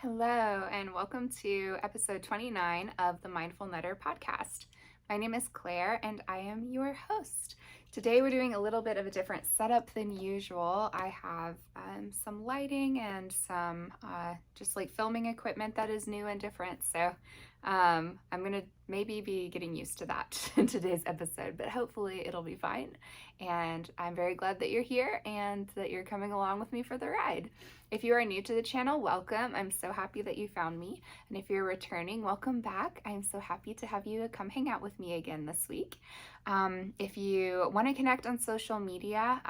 Hello, and welcome to episode 29 of the Mindful Knitter podcast. My name is Claire, and I am your host. Today, we're doing a little bit of a different setup than usual. I have some lighting and some just like filming equipment that is new and different. So I'm going to maybe be getting used to that in today's episode, but hopefully it'll be fine. And I'm very glad that you're here and that you're coming along with me for the ride. If you are new to the channel, welcome. I'm so happy that you found me. And if you're returning, welcome back. I'm so happy to have you come hang out with me again this week. If you want to connect on social media,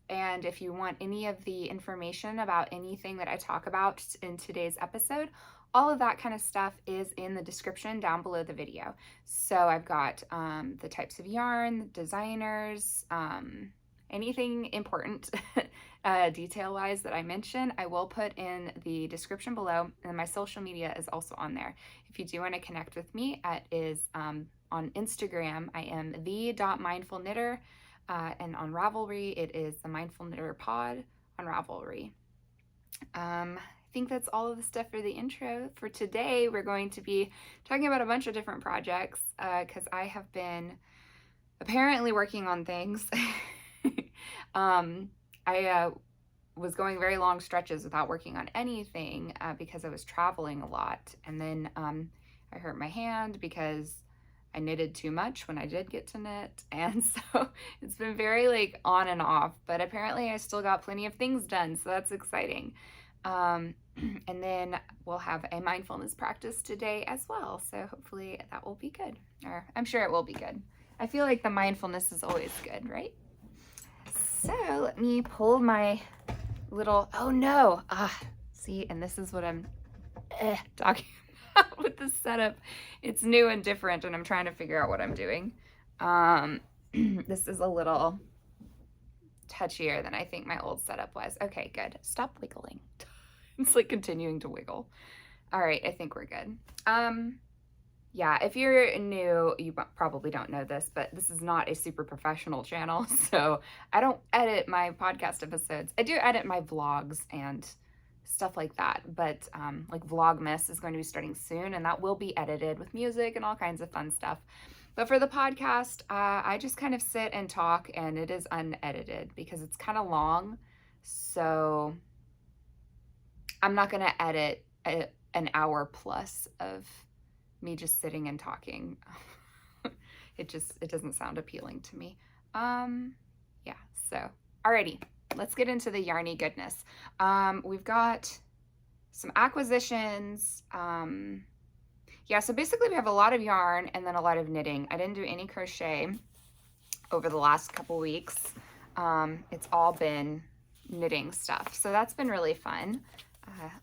and if you want any of the information about anything that I talk about in today's episode, all of that kind of stuff is in the description down below the video. So I've got the types of yarn, designers, anything important detail-wise that I mention, I will put in the description below, and my social media is also on there. If you do want to connect with me, it is on Instagram. I am the.mindfulknitter, and on Ravelry, it is the Mindful Knitter Pod on Ravelry. I think that's all of the stuff for the intro. For today, we're going to be talking about a bunch of different projects because I have been apparently working on things. I was going very long stretches without working on anything because I was traveling a lot. And then I hurt my hand because I knitted too much when I did get to knit. And so it's been very like on and off, but apparently I still got plenty of things done. So that's exciting. And then we'll have a mindfulness practice today as well. So hopefully that will be good, or I'm sure it will be good. I feel like the mindfulness is always good, right? So let me pull my little, oh no, see, and this is what I'm talking about with the setup. It's new and different, and I'm trying to figure out what I'm doing. This is a little touchier than I think my old setup was. Okay, good. Stop wiggling. It's like continuing to wiggle. All right, I think we're good. Yeah, if you're new, you probably don't know this, but this is not a super professional channel, so I don't edit my podcast episodes. I do edit my vlogs and stuff like that, but like Vlogmas is going to be starting soon, and that will be edited with music and all kinds of fun stuff. But for the podcast, I just kind of sit and talk, and it is unedited because it's kind of long, so I'm not going to edit an hour plus of me just sitting and talking. It doesn't sound appealing to me. Yeah, so alrighty, let's get into the yarny goodness. We've got some acquisitions. Yeah, so basically we have a lot of yarn and then a lot of knitting. I didn't do any crochet over the last couple weeks. It's all been knitting stuff, so that's been really fun.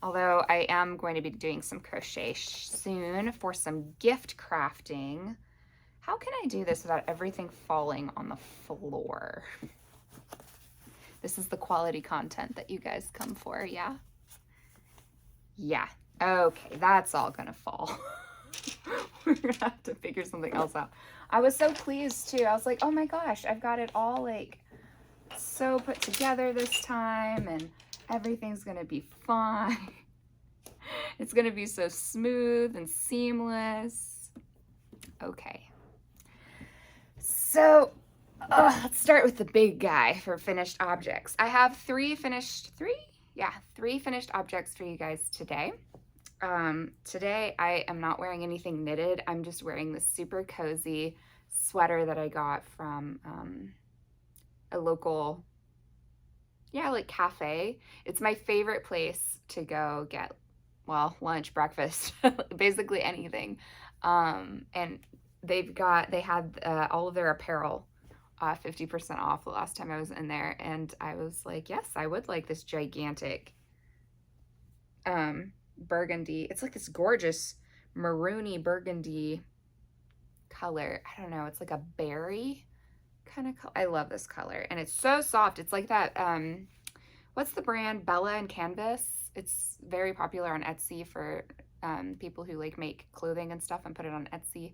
Although I am going to be doing some crochet soon for some gift crafting. How can I do this without everything falling on the floor? This is the quality content that you guys come for, yeah? Yeah, okay, that's all gonna fall. We're gonna have to figure something else out. I was so pleased too. I was like, oh my gosh, I've got it all like so put together this time, and everything's gonna be fine. It's gonna be so smooth and seamless. Okay. So let's start with the big guy for finished objects. I have three finished objects for you guys today. Today I am not wearing anything knitted. I'm just wearing this super cozy sweater that I got from a local like cafe. It's my favorite place to go get, well, lunch, breakfast, basically anything. And they had all of their apparel 50% off the last time I was in there, and I was like, yes, I would like this gigantic burgundy. It's like this gorgeous maroony burgundy color. I don't know, it's like a berry kind of color. I love this color, and it's so soft. It's like that what's the brand? Bella and Canvas. It's very popular on Etsy for people who like make clothing and stuff and put it on Etsy,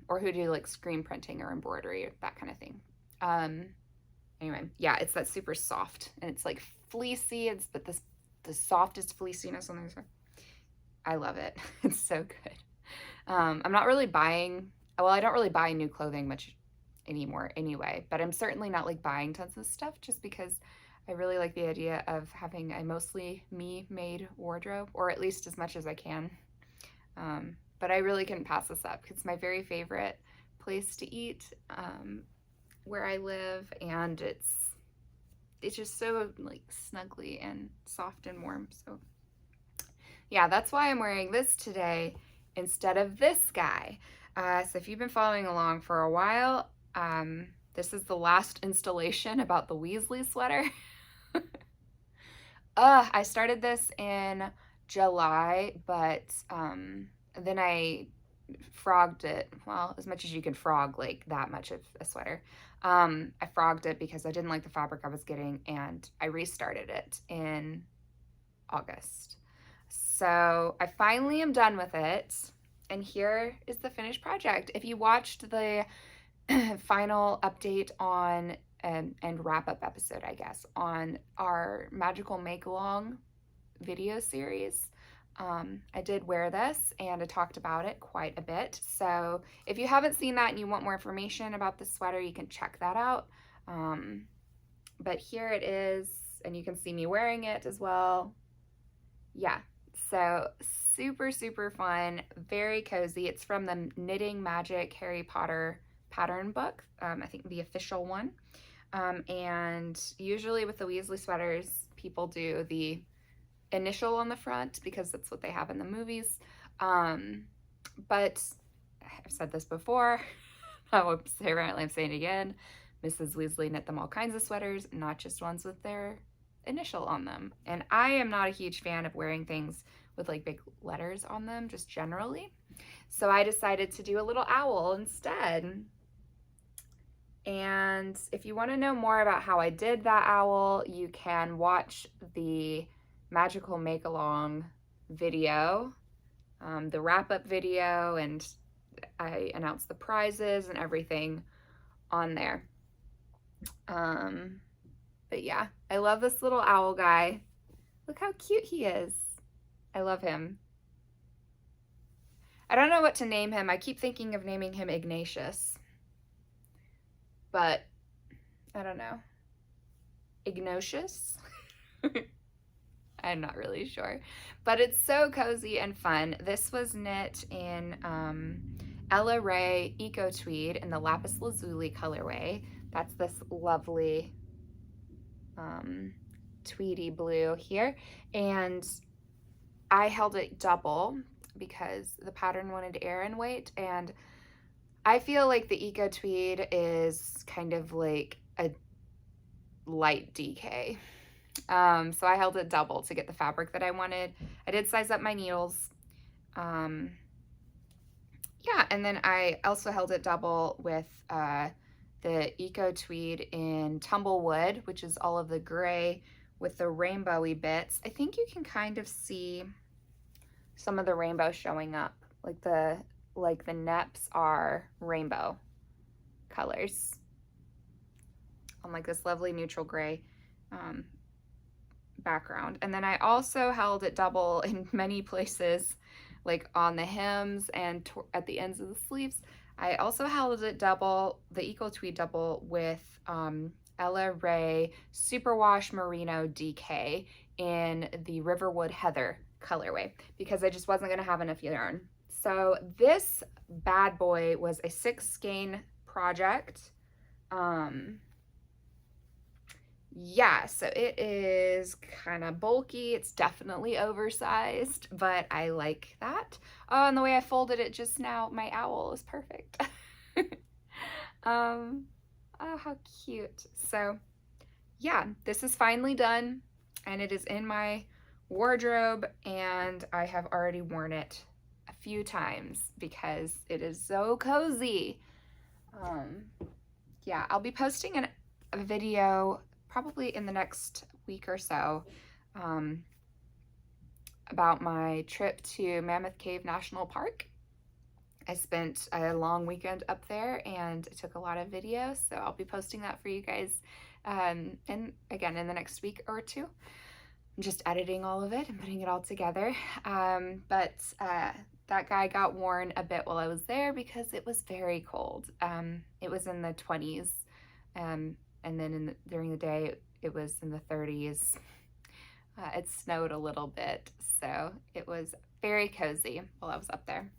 or who do like screen printing or embroidery or that kind of thing. Anyway, yeah, it's that super soft, and it's like fleecy. But the softest fleeciness on this. I love it. It's so good. I'm not really buying, well, I don't really buy new clothing much anymore anyway, but I'm certainly not like buying tons of stuff just because I really like the idea of having a mostly me-made wardrobe, or at least as much as I can. But I really couldn't pass this up because it's my very favorite place to eat where I live, and it's just so like snuggly and soft and warm. So yeah, that's why I'm wearing this today instead of this guy. So if you've been following along for a while, this is the last installation about the Weasley sweater. I started this in July, but then I frogged it. Well, as much as you can frog like that much of a sweater. I frogged it because I didn't like the fabric I was getting, and I restarted it in August. So I finally am done with it, and here is the finished project. If you watched the final update on and wrap-up episode, I guess, on our Magical Make-Along video series, I did wear this, and I talked about it quite a bit. So if you haven't seen that and you want more information about the sweater, you can check that out. But here it is, and you can see me wearing it as well. Yeah, so super, super fun, very cozy. It's from the Knitting Magic Harry Potter pattern book, I think the official one. And usually with the Weasley sweaters, people do the initial on the front because that's what they have in the movies. But I've said this before, apparently I'm saying it again, Mrs. Weasley knit them all kinds of sweaters, not just ones with their initial on them. And I am not a huge fan of wearing things with like big letters on them, just generally. So I decided to do a little owl instead. And if you want to know more about how I did that owl, you can watch the Magical Make-Along video, the wrap-up video, and I announced the prizes and everything on there. But yeah, I love this little owl guy. Look how cute he is. I love him. I don't know what to name him. I keep thinking of naming him Ignatius, but I don't know. Ignatius? I'm not really sure, but it's so cozy and fun. This was knit in Ella Rae Eco Tweed in the Lapis Lazuli colorway. That's this lovely tweedy blue here, and I held it double because the pattern wanted air and weight, and I feel like the Eco Tweed is kind of like a light DK. So I held it double to get the fabric that I wanted. I did size up my needles. Yeah, and then I also held it double with the Eco Tweed in Tumblewood, which is all of the gray with the rainbowy bits. I think you can kind of see some of the rainbow showing up, like the neps are rainbow colors on like this lovely neutral gray background. And then I also held it double in many places, like on the hems and at the ends of the sleeves. I also held it double, the Eco Tweed double, with Ella Rae Superwash Merino DK in the Riverwood Heather colorway because I just wasn't going to have enough yarn. So this bad boy was a 6 skein project. Yeah, so it is kind of bulky. It's definitely oversized, but I like that. Oh, and the way I folded it just now, my owl is perfect. Oh, how cute. So yeah, this is finally done, and it is in my wardrobe, and I have already worn it a few times because it is so cozy. Yeah, I'll be posting a video probably in the next week or so about my trip to Mammoth Cave National Park. I spent a long weekend up there and I took a lot of videos, so I'll be posting that for you guys and again in the next week or two. just editing all of it and putting it all together. But that guy got worn a bit while I was there because it was very cold. It was in the 20s, and then during the day it was in the 30s. It snowed a little bit, so it was very cozy while I was up there.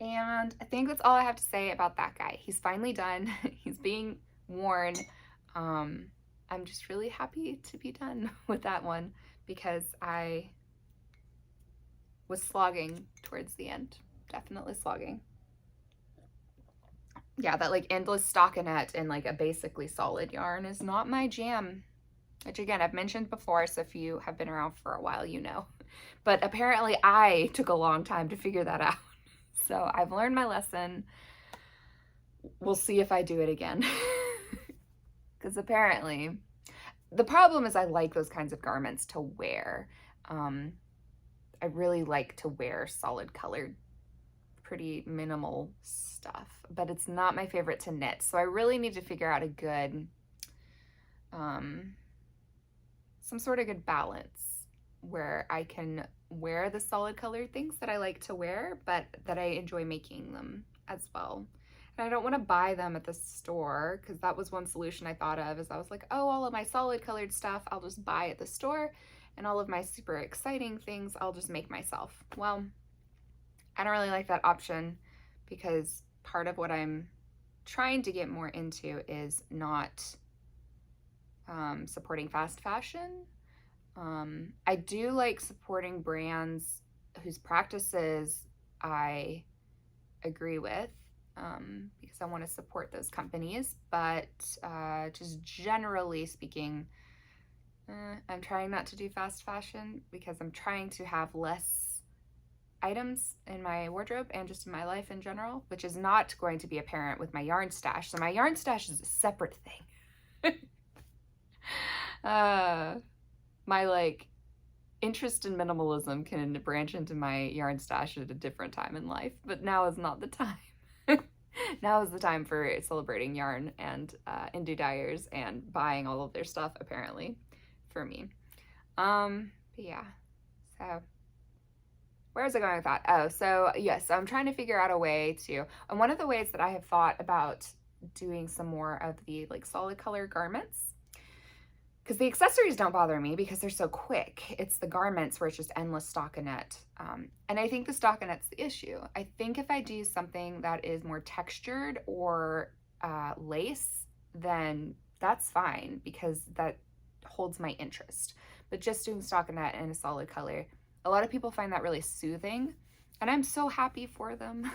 And I think that's all I have to say about that guy. He's finally done. He's being worn. I'm just really happy to be done with that one because I was slogging towards the end. Definitely slogging. Yeah, that like endless stockinette and like a basically solid yarn is not my jam. Which again, I've mentioned before, so if you have been around for a while, you know. But apparently I took a long time to figure that out. So I've learned my lesson. We'll see if I do it again. Because apparently, the problem is I like those kinds of garments to wear. I really like to wear solid colored, pretty minimal stuff, but it's not my favorite to knit. So I really need to figure out a good, some sort of good balance where I can wear the solid colored things that I like to wear, but that I enjoy making them as well. And I don't want to buy them at the store, because that was one solution I thought of, is I was like, oh, all of my solid colored stuff I'll just buy at the store, and all of my super exciting things I'll just make myself. Well, I don't really like that option, because part of what I'm trying to get more into is not supporting fast fashion. I do like supporting brands whose practices I agree with, because I want to support those companies, but just generally speaking, I'm trying not to do fast fashion because I'm trying to have less items in my wardrobe and just in my life in general, which is not going to be apparent with my yarn stash. So my yarn stash is a separate thing. My like interest in minimalism can branch into my yarn stash at a different time in life, but now is not the time. Now is the time for celebrating yarn and indie dyers and buying all of their stuff, apparently, for me. But yeah, so where is I going with that? Oh, so yes, I'm trying to figure out a way to, and one of the ways that I have thought about doing some more of the like solid color garments, because the accessories don't bother me because they're so quick. It's the garments where it's just endless stockinette. And I think the stockinette's the issue. I think if I do something that is more textured or lace, then that's fine because that holds my interest. But just doing stockinette in a solid color, a lot of people find that really soothing. And I'm so happy for them.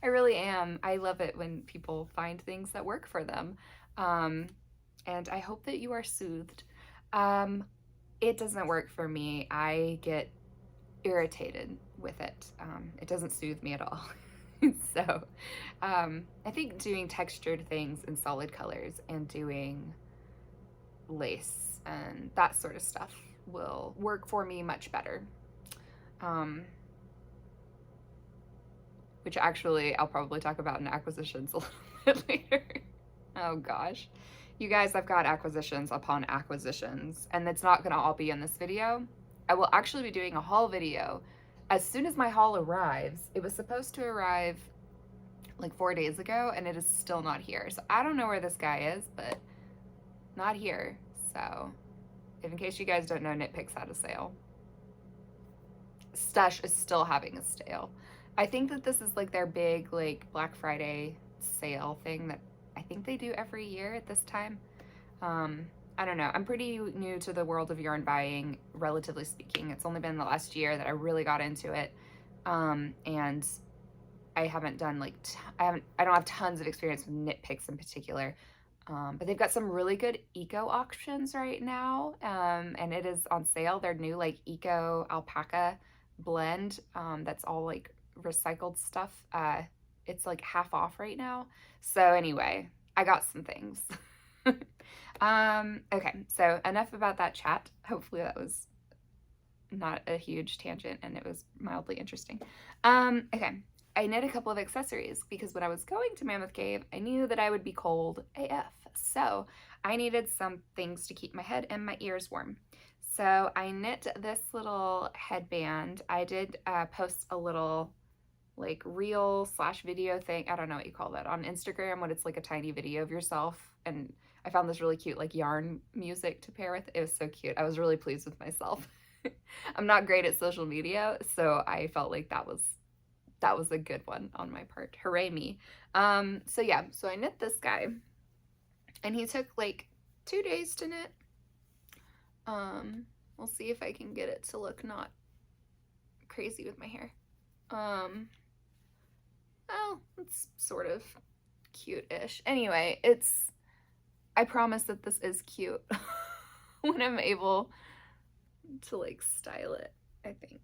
I really am. I love it when people find things that work for them. And I hope that you are soothed. It doesn't work for me. I get irritated with it. It doesn't soothe me at all. So I think doing textured things in solid colors and doing lace and that sort of stuff will work for me much better. Which actually I'll probably talk about in acquisitions a little bit later. Oh gosh. You guys, I've got acquisitions upon acquisitions, and it's not going to all be in this video. I will actually be doing a haul video as soon as my haul arrives. It was supposed to arrive like 4 days ago, and it is still not here. So I don't know where this guy is, but not here. So if in case you guys don't know, Knit Picks had a sale. Stush is still having a sale. I think that this is like their big like Black Friday sale thing that I think they do every year at this time. I don't know. I'm pretty new to the world of yarn buying, relatively speaking. It's only been the last year that I really got into it. And I haven't done like, I don't have tons of experience with Knit Picks in particular. But they've got some really good eco auctions right now. And it is on sale. Their new like eco alpaca blend, that's all like recycled stuff. It's like half off right now. So anyway, I got some things. Okay, so enough about that chat. Hopefully that was not a huge tangent and it was mildly interesting. Okay, I knit a couple of accessories because when I was going to Mammoth Cave, I knew that I would be cold AF. So I needed some things to keep my head and my ears warm. So I knit this little headband. I did post a little like reel slash video thing. I don't know what you call that on Instagram when it's like a tiny video of yourself. And I found this really cute like yarn music to pair with. It was so cute. I was really pleased with myself. I'm not great at social media, so I felt like that was a good one on my part. Hooray me. So yeah, so I knit this guy and he took like 2 days to knit. We'll see if I can get it to look not crazy with my hair. Oh, it's sort of cute-ish. Anyway, I promise that this is cute when I'm able to like style it, I think.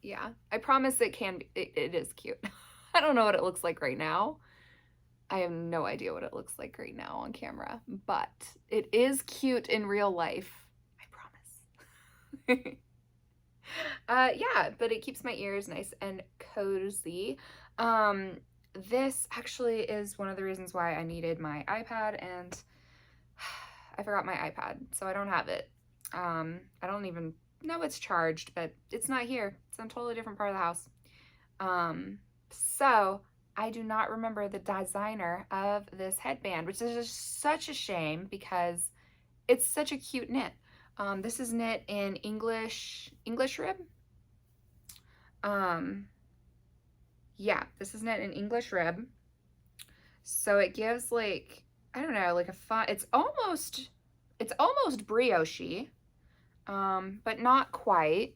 Yeah, I promise it can be, it is cute. I don't know what it looks like right now. I have no idea what it looks like right now on camera, but it is cute in real life. I promise. Yeah, but it keeps my ears nice and cozy. This actually is one of the reasons why I needed my iPad, and I forgot my iPad, so I don't have it. I don't even know it's charged, but it's not here. It's in a totally different part of the house. So I do not remember the designer of this headband, which is just such a shame because it's such a cute knit. This is knit in English rib. Yeah, this is knit in English rib. So it gives like, I don't know, like a fun, it's almost brioche, but not quite.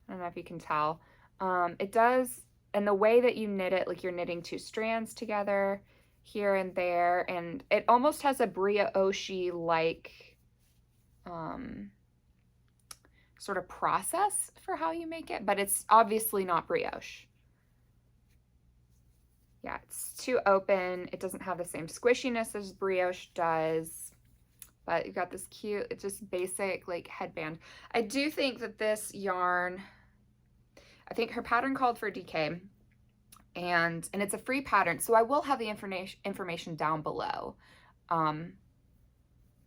I don't know if you can tell. It does, and the way that you knit it, like you're knitting 2 strands together here and there, and it almost has a brioche-like sort of process for how you make it, but it's obviously not brioche. Yeah, it's too open. It doesn't have the same squishiness as brioche does, but you've got this cute, it's just basic like headband. I do think that this yarn, I think her pattern called for DK, and it's a free pattern, so I will have the information down below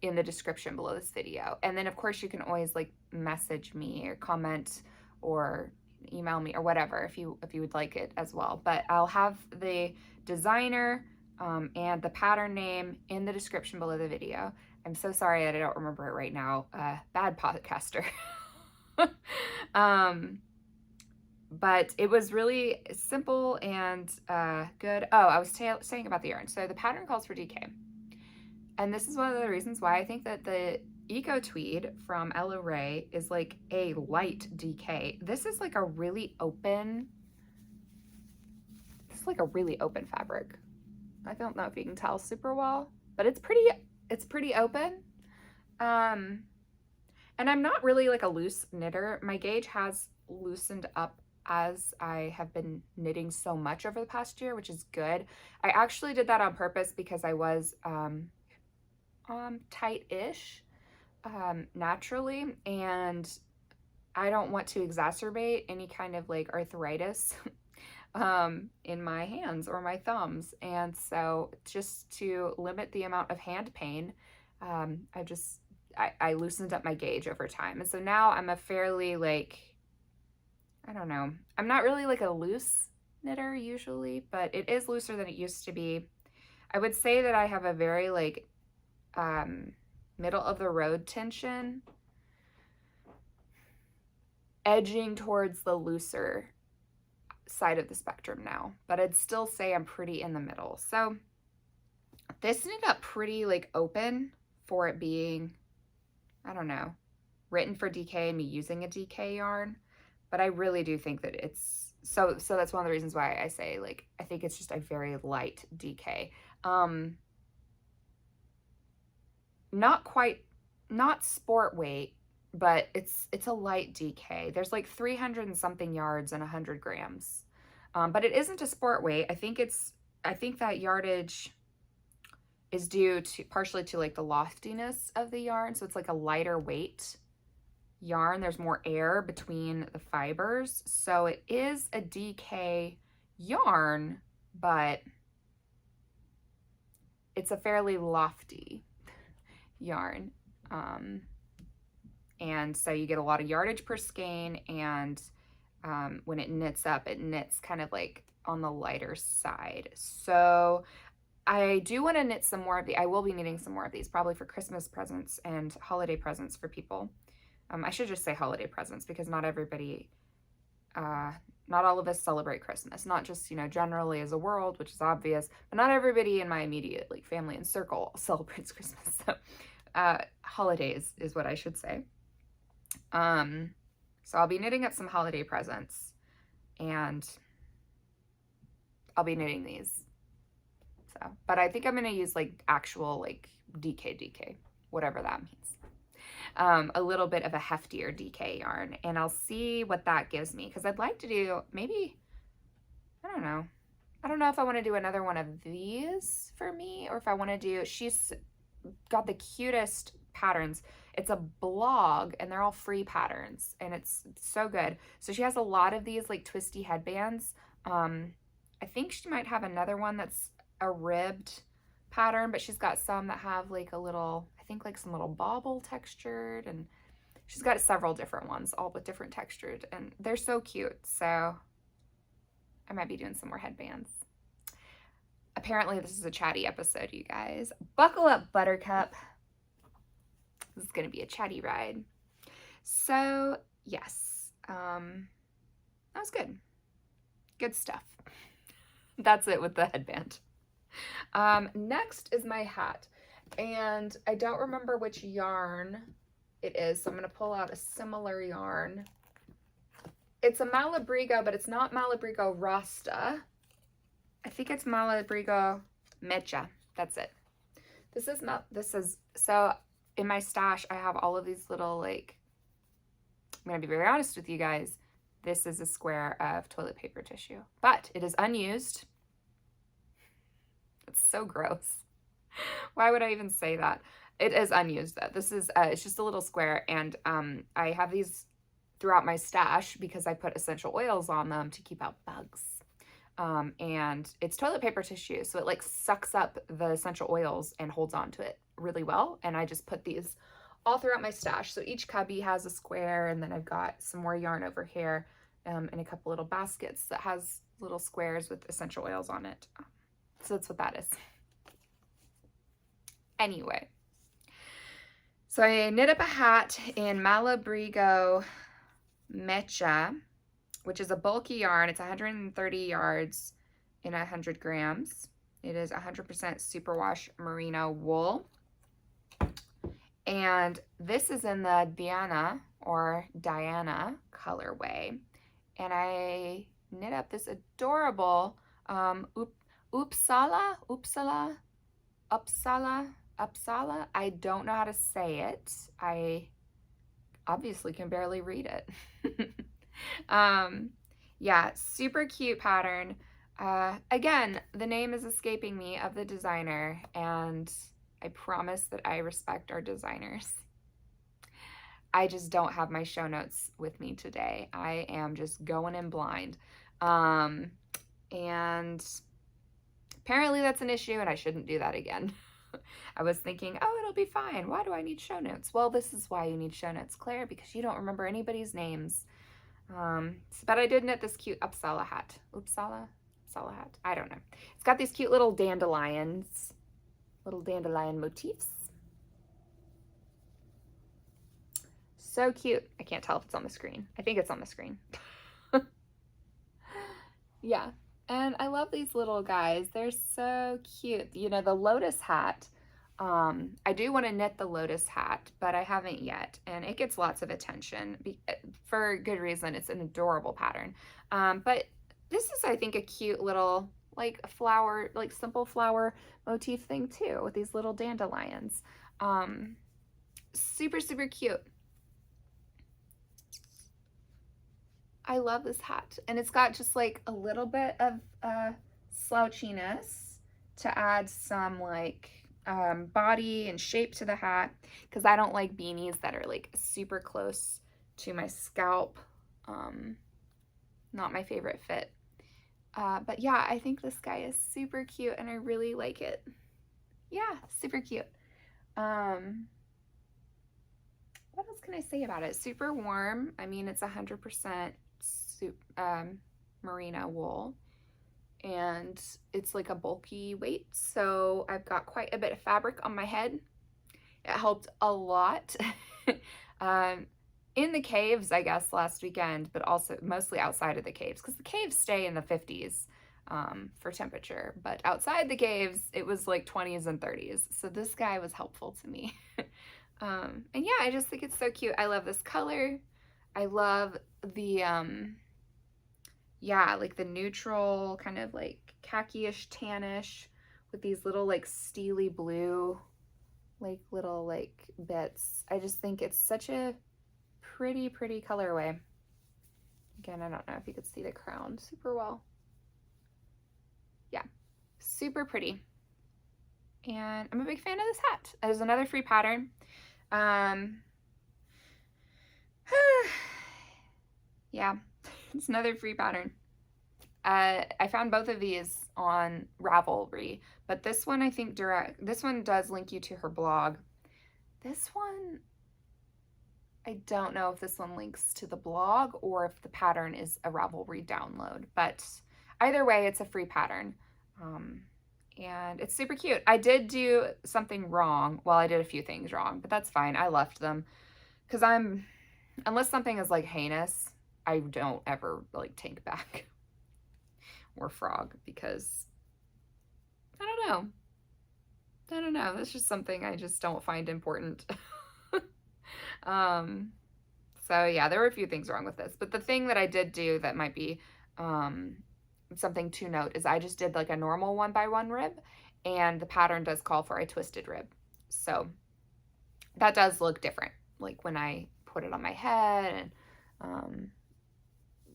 in the description below this video. And then of course you can always like message me or comment or email me or whatever if you would like it as well. But I'll have the designer and the pattern name in the description below the video. I'm so sorry that I don't remember it right now. Bad podcaster. But it was really simple and good. Oh, I was saying about the yarn. So the pattern calls for DK. And this is one of the reasons why I think that the Eco Tweed from Ella Ray is like a light DK. This is like a really open, fabric. I don't know if you can tell super well, but it's pretty open. And I'm not really like a loose knitter. My gauge has loosened up as I have been knitting so much over the past year, which is good. I actually did that on purpose because I was tight-ish naturally, and I don't want to exacerbate any kind of like arthritis in my hands or my thumbs. And so just to limit the amount of hand pain, I loosened up my gauge over time. And so now I'm a fairly like, I don't know, I'm not really like a loose knitter usually, but it is looser than it used to be. I would say that I have a very like middle of the road tension, edging towards the looser side of the spectrum now, but I'd still say I'm pretty in the middle. So this ended up pretty like open for it being, I don't know, written for DK and me using a DK yarn, but I really do think that it's, so that's one of the reasons why I say like, I think it's just a very light DK. Not sport weight, but it's a light DK. There's like 300 and something yards and 100 grams. But it isn't a sport weight. I think that yardage is due to partially to like the loftiness of the yarn. So it's like a lighter weight yarn. There's more air between the fibers. So it is a DK yarn, but it's a fairly lofty yarn. And so you get a lot of yardage per skein, and when it knits up, it knits kind of like on the lighter side. So I do want to knit some more of the, I will be knitting some more of these, probably for Christmas presents and holiday presents for people. I should just say holiday presents, because not everybody, not all of us celebrate Christmas, not just, you know, generally as a world, which is obvious, but not everybody in my immediate like family and circle celebrates Christmas. So holidays is what I should say. So I'll be knitting up some holiday presents, and I'll be knitting these. So, but I think I'm going to use like actual like DK, whatever that means. A little bit of a heftier DK yarn, and I'll see what that gives me, because I'd like to do maybe, I don't know if I want to do another one of these for me, or if I want to do, she's got the cutest patterns. It's a blog, and they're all free patterns, and it's so good. So she has a lot of these like twisty headbands. I think she might have another one that's a ribbed pattern, but she's got some that have like a little, I think like some little bauble textured, and she's got several different ones, all with different textures, and they're so cute. So I might be doing some more headbands. Apparently this is a chatty episode, you guys. Buckle up, Buttercup. This is going to be a chatty ride. So yes, that was good. Good stuff. That's it with the headband. Next is my hat, and I don't remember which yarn it is, so I'm going to pull out a similar yarn. It's a Malabrigo, but it's not Malabrigo Rasta. I think it's Malabrigo Mecha. That's it. So in my stash, I have all of these little, like, I'm going to be very honest with you guys. This is a square of toilet paper tissue, but it is unused. It's so gross. Why would I even say that? It is unused though. This is, it's just a little square, and I have these throughout my stash because I put essential oils on them to keep out bugs. And it's toilet paper tissue, so it like sucks up the essential oils and holds on to it really well. And I just put these all throughout my stash. So each cubby has a square, and then I've got some more yarn over here, and a couple little baskets that has little squares with essential oils on it. So that's what that is. Anyway, so I knit up a hat in Malabrigo Mecha, which is a bulky yarn. It's 130 yards in 100 grams. It is 100% superwash merino wool. And this is in the Diana colorway. And I knit up this adorable Upsala. I don't know how to say it. I obviously can barely read it. Yeah, super cute pattern. Again, the name is escaping me of the designer, and I promise that I respect our designers. I just don't have my show notes with me today. I am just going in blind. And apparently that's an issue, and I shouldn't do that again. I was thinking, oh, it'll be fine. Why do I need show notes? Well, this is why you need show notes, Claire, because you don't remember anybody's names. But I did knit this cute Upsala hat. Upsala hat. I don't know. It's got these cute little dandelions, little dandelion motifs. So cute. I can't tell if it's on the screen. I think it's on the screen. Yeah. And I love these little guys. They're so cute. You know, the lotus hat, I do want to knit the lotus hat, but I haven't yet. And it gets lots of attention for good reason. It's an adorable pattern. But this is, I think, a cute little, like, flower, like simple flower motif thing too, with these little dandelions. Super, super cute. I love this hat, and it's got just like a little bit of slouchiness to add some like body and shape to the hat, because I don't like beanies that are like super close to my scalp. Not my favorite fit. But yeah, I think this guy is super cute, and I really like it. Yeah, super cute. what else can I say about it? Super warm. I mean, it's 100% merino wool, and it's like a bulky weight. So I've got quite a bit of fabric on my head. It helped a lot. In the caves, I guess, last weekend, but also mostly outside of the caves, because the caves stay in the 50s for temperature, but outside the caves, it was like 20s and 30s. So this guy was helpful to me. And yeah, I just think it's so cute. I love this color. I love the, yeah, like the neutral kind of like khaki-ish, tannish with these little like steely blue, like little like bits. I just think it's such a pretty colorway. Again, I don't know if you could see the crown super well. Yeah, super pretty. And I'm a big fan of this hat. There's another free pattern. Yeah, it's another free pattern. I found both of these on Ravelry, but this one I think this one does link you to her blog. This one, I don't know if this one links to the blog or if the pattern is a Ravelry download, but either way, it's a free pattern. And it's super cute. I did do something wrong. Well, I did a few things wrong, but that's fine. I left them because unless something is like heinous, I don't ever like take back or frog, because I don't know. That's just something I just don't find important. So yeah, there were a few things wrong with this, but the thing that I did do that might be, something to note is I just did like a normal 1x1 rib, and the pattern does call for a twisted rib. So that does look different, like when I put it on my head. And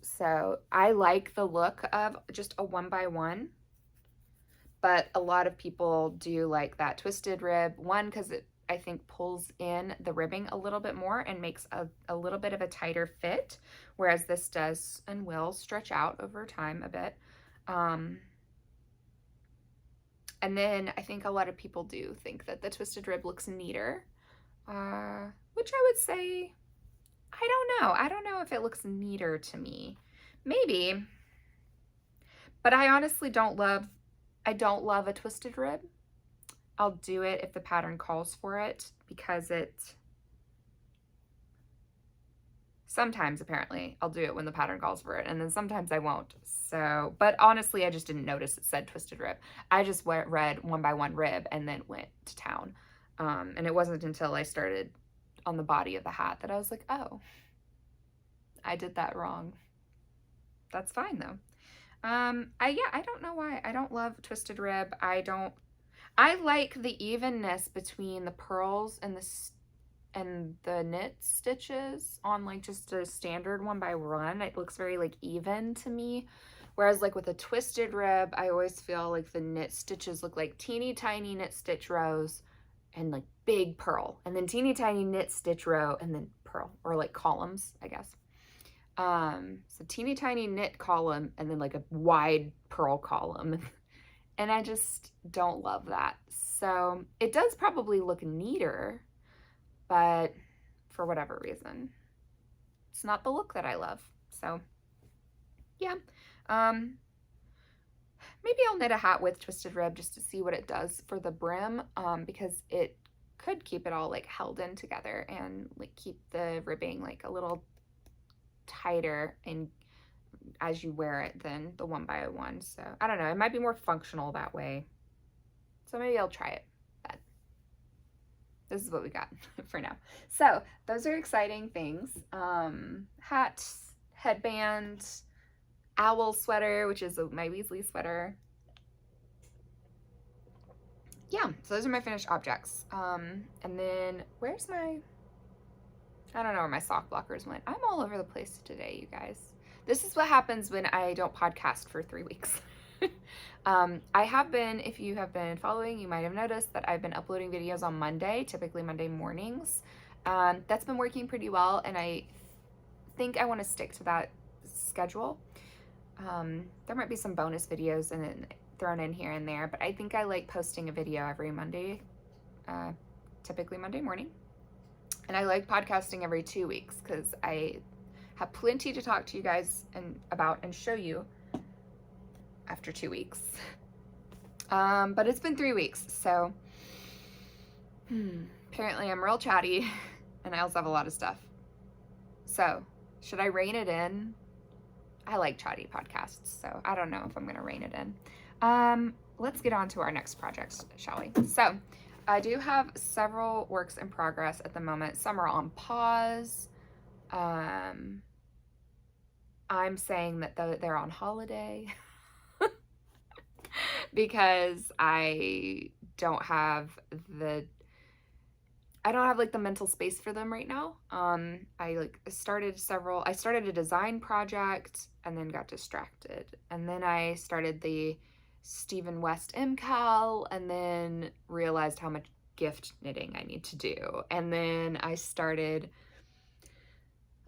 so I like the look of just a 1x1, but a lot of people do like that twisted rib. One, because it, I think, pulls in the ribbing a little bit more and makes a little bit of a tighter fit, whereas this does and will stretch out over time a bit. And then I think a lot of people do think that the twisted rib looks neater, which I would say, I don't know. I don't know if it looks neater to me. Maybe. But I honestly don't love a twisted rib. I'll do it if the pattern calls for it, because sometimes apparently I'll do it when the pattern calls for it, and then sometimes I won't. So, but honestly, I just didn't notice it said twisted rib. I just read 1x1 rib and then went to town. And it wasn't until I started on the body of the hat that I was like, oh, I did that wrong. That's fine though. Yeah, I don't know why. I don't love twisted rib. I like the evenness between the pearls and the knit stitches on like just a standard 1x1. It looks very like even to me. Whereas like with a twisted rib, I always feel like the knit stitches look like teeny tiny knit stitch rows and like big pearl, and then teeny tiny knit stitch row and then pearl, or like columns, I guess. So teeny tiny knit column and then like a wide pearl column. And I just don't love that. So it does probably look neater, but for whatever reason, it's not the look that I love. So yeah, maybe I'll knit a hat with twisted rib just to see what it does for the brim, because it could keep it all like held in together and like keep the ribbing like a little tighter and as you wear it than the 1x1. So I don't know, it might be more functional that way. So maybe I'll try it, but this is what we got for now. So those are exciting things. Hat, headband, owl sweater, which is my Weasley sweater. Yeah, so those are my finished objects. And then where's I don't know where my sock blockers went. I'm all over the place today, you guys. This is what happens when I don't podcast for 3 weeks. I have been, if you have been following, you might have noticed that I've been uploading videos on Monday, typically Monday mornings. That's been working pretty well, and I think I want to stick to that schedule. There might be some bonus videos thrown in here and there, but I think I like posting a video every Monday, typically Monday morning. And I like podcasting every 2 weeks because I have plenty to talk to you guys about and show you after 2 weeks. But it's been 3 weeks, so apparently I'm real chatty and I also have a lot of stuff. So should I rein it in? I like chatty podcasts, so I don't know if I'm going to rein it in. Let's get on to our next project, shall we? So I do have several works in progress at the moment. Some are on pause. I'm saying that they're on holiday because I don't have like the mental space for them right now. I started a design project and then got distracted. And then I started the Stephen West MCAL and then realized how much gift knitting I need to do. And then I started,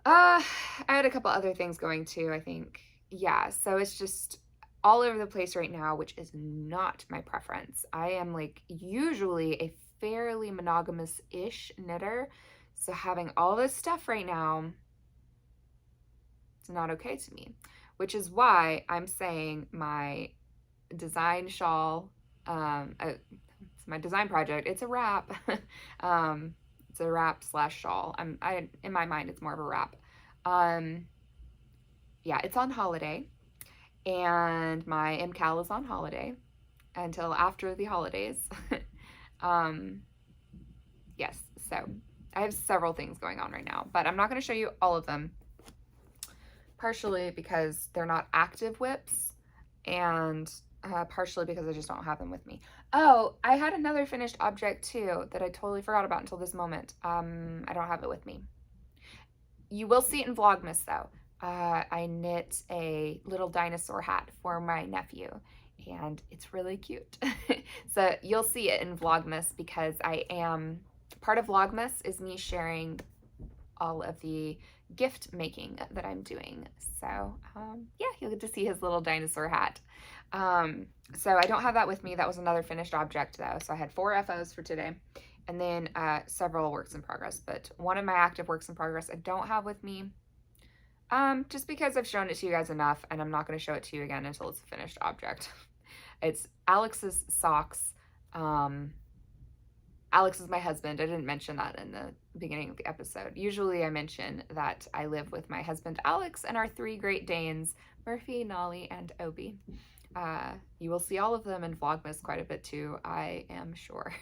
I had a couple other things going too, I think. Yeah, so it's just all over the place right now, which is not my preference. I am like usually a fairly monogamous-ish knitter, so having all this stuff right now, it's not okay to me, which is why I'm saying my design shawl, it's my design project, it's a wrap. It's a wrap / shawl. In my mind, it's more of a wrap. Yeah, it's on holiday, and my MCAL is on holiday until after the holidays. Yes, so I have several things going on right now, but I'm not going to show you all of them, partially because they're not active whips, and partially because I just don't have them with me. Oh, I had another finished object too that I totally forgot about until this moment. I don't have it with me. You will see it in Vlogmas though. I knit a little dinosaur hat for my nephew, and it's really cute. So you'll see it in Vlogmas because part of Vlogmas is me sharing all of the gift making that I'm doing. So yeah, you'll get to see his little dinosaur hat. So I don't have that with me. That was another finished object though. So I had 4 FOs for today, and then several works in progress, but one of my active works in progress I don't have with me. Just because I've shown it to you guys enough, and I'm not going to show it to you again until it's a finished object. It's Alex's socks. Alex is my husband. I didn't mention that in the beginning of the episode. Usually I mention that I live with my husband Alex and our 3 Great Danes, Murphy, Nolly, and Obi. You will see all of them in Vlogmas quite a bit too, I am sure.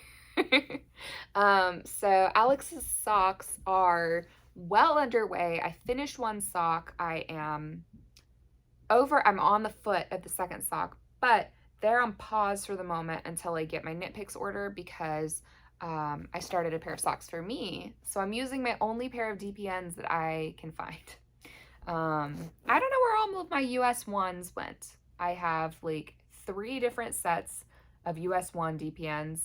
So Alex's socks are well underway. I finished one sock. I'm on the foot of the second sock, but they're on pause for the moment until I get my knit picks order because I started a pair of socks for me. So I'm using my only pair of DPNs that I can find. I don't know where all of my US ones went. I have like 3 different sets of US 1 DPNs.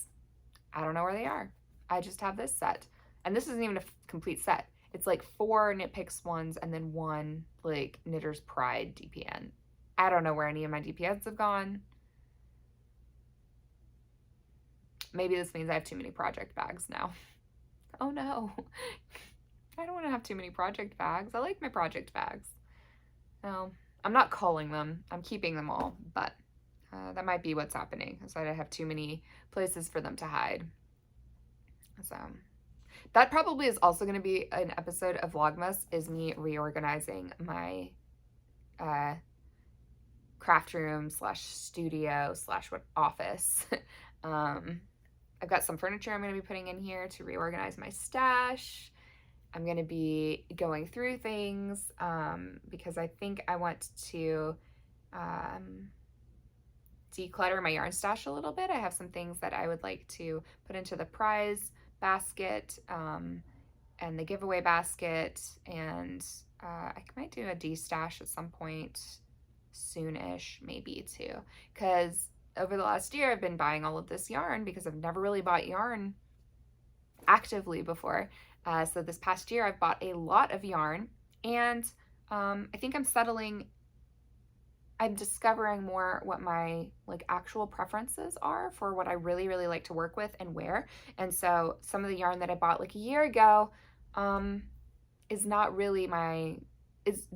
I don't know where they are. I just have this set. And this isn't even a complete set. It's like 4 Knit Picks ones and then 1 like Knitter's Pride DPN. I don't know where any of my DPNs have gone. Maybe this means I have too many project bags now. Oh no. I don't want to have too many project bags. I like my project bags. No, I'm not culling them. I'm keeping them all, but that might be what's happening. So I have too many places for them to hide. So that probably is also going to be an episode of Vlogmas, is me reorganizing my craft room / studio / office. I've got some furniture I'm going to be putting in here to reorganize my stash. I'm going to be going through things because I think I want to declutter my yarn stash a little bit. I have some things that I would like to put into the prize basket and the giveaway basket, and I might do a de-stash at some point soon-ish, maybe too, because over the last year I've been buying all of this yarn because I've never really bought yarn actively before. So this past year I've bought a lot of yarn, and I think I'm discovering more what my like actual preferences are for what I really, really like to work with and wear. And so some of the yarn that I bought like a year ago, is not really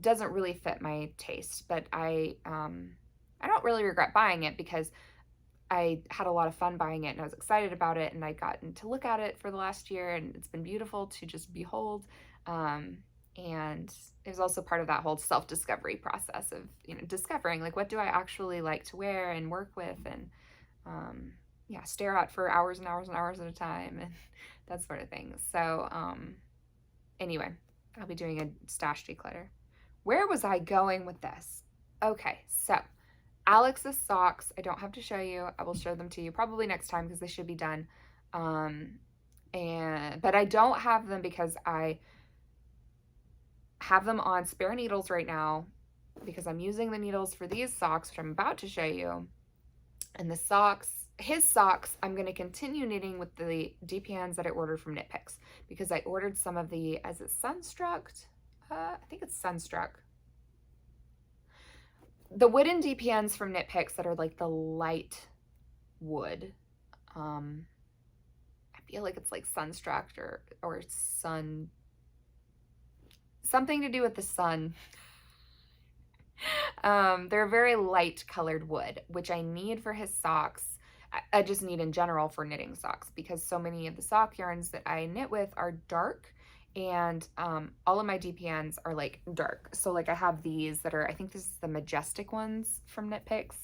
doesn't really fit my taste, but I don't really regret buying it because I had a lot of fun buying it and I was excited about it, and I gotten to look at it for the last year, and it's been beautiful to just behold. And it was also part of that whole self-discovery process of, discovering like, what do I actually like to wear and work with, and yeah, stare at for hours and hours and hours at a time, and that sort of thing. So anyway, I'll be doing a stash declutter. Where was I going with this? Okay, so Alex's socks, I don't have to show you. I will show them to you probably next time because they should be done. But I don't have them because I have them on spare needles right now because I'm using the needles for these socks, which I'm about to show you. And his socks, I'm going to continue knitting with the DPNs that I ordered from Knit Picks because I ordered some of the, is it Sunstruck? I think it's Sunstruck. The wooden DPNs from Knit Picks that are like the light wood. I feel like it's like Sunstruck or sun, something to do with the sun. They're a very light colored wood, which I need for his socks. I just need in general for knitting socks because so many of the sock yarns that I knit with are dark, and all of my DPNs are like dark. So like I have these that are, I think this is the Majestic ones from Knit Picks,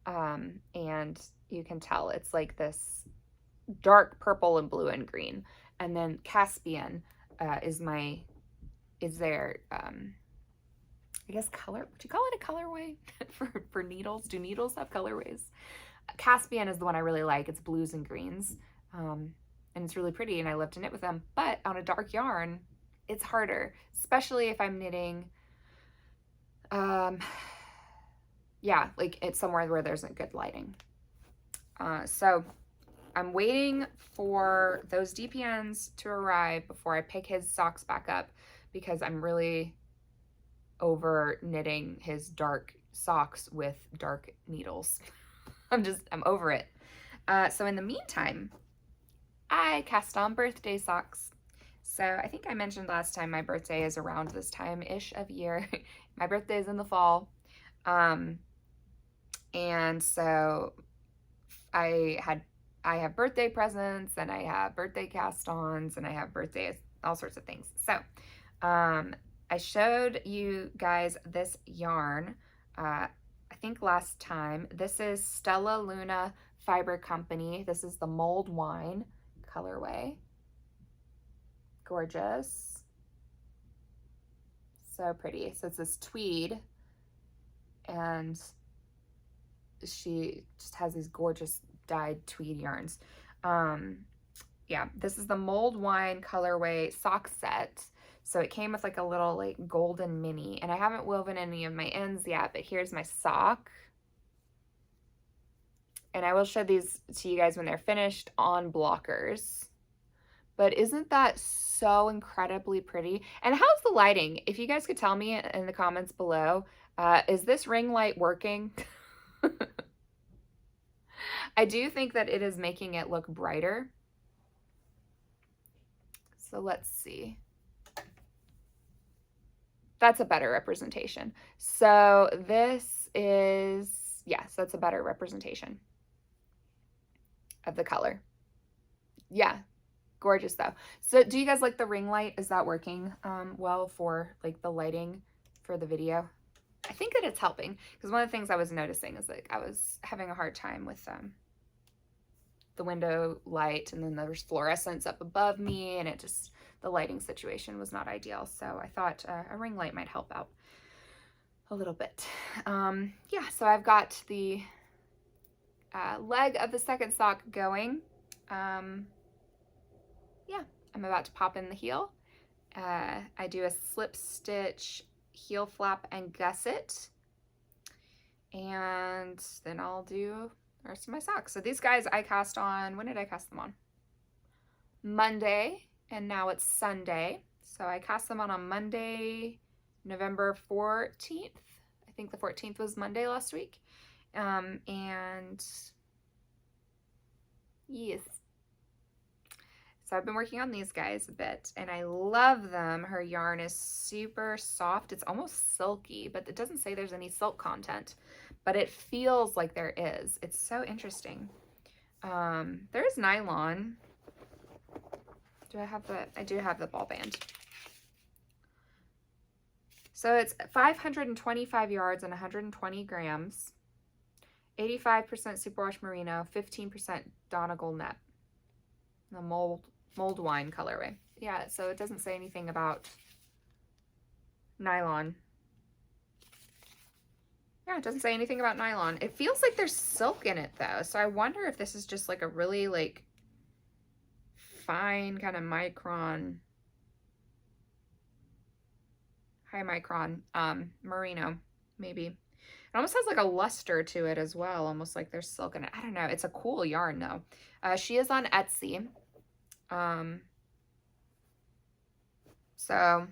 and you can tell it's like this dark purple and blue and green. And then Caspian is their I guess color. Would you call it a colorway for needles? Do needles have colorways? Caspian is the one I really like. It's blues and greens. And it's really pretty, and I love to knit with them. But on a dark yarn, it's harder, especially if I'm knitting, yeah, like it's somewhere where there's a good lighting. So I'm waiting for those DPNs to arrive before I pick his socks back up because I'm really over knitting his dark socks with dark needles. I'm over it. So in the meantime, I cast on birthday socks. So I think I mentioned last time my birthday is around this time-ish of year. My birthday is in the fall. And so I have birthday presents, and I have birthday cast-ons, and I have birthdays, all sorts of things. So I showed you guys this yarn, I think last time. This is Stella Luna Fiber Company. This is the Mulled Wine colorway. Gorgeous. So pretty. So it's this tweed, and she just has these gorgeous dyed tweed yarns. Yeah, this is the Mulled Wine colorway sock set. So it came with like a little like golden mini, and I haven't woven any of my ends yet, but here's my sock. And I will show these to you guys when they're finished on blockers. But isn't that so incredibly pretty? And how's the lighting? If you guys could tell me in the comments below, is this ring light working? I do think that it is making it look brighter. So let's see. That's a better representation. So this is, yes, that's a better representation of the color. Yeah, gorgeous though. So do you guys like the ring light? Is that working well for like the lighting for the video? I think that it's helping, because one of the things I was noticing is like I was having a hard time with the window light, and then there's fluorescence up above me, and the lighting situation was not ideal. So I thought a ring light might help out a little bit. Yeah, so I've got the leg of the second sock going. Yeah, I'm about to pop in the heel. I do a slip stitch, heel flap, and gusset, and then I'll do the rest of my socks. So these guys I cast on, when did I cast them on? Monday, and now it's Sunday. So I cast them on Monday, November 14th. I think the 14th was Monday last week. And yes. So I've been working on these guys a bit, and I love them. Her yarn is super soft. It's almost silky, but it doesn't say there's any silk content, but it feels like there is. It's so interesting. There's nylon. Do I have the, I do have the ball band. So it's 525 yards and 120 grams, 85% superwash merino, 15% Donegal net. The mulled wine colorway. Yeah, so it doesn't say anything about nylon. Yeah, it doesn't say anything about nylon. It feels like there's silk in it though. So I wonder if this is just like a really like fine kind of micron, high micron merino, maybe. It almost has like a luster to it as well, almost like there's silk in it. I don't know. It's a cool yarn though. She is on Etsy. So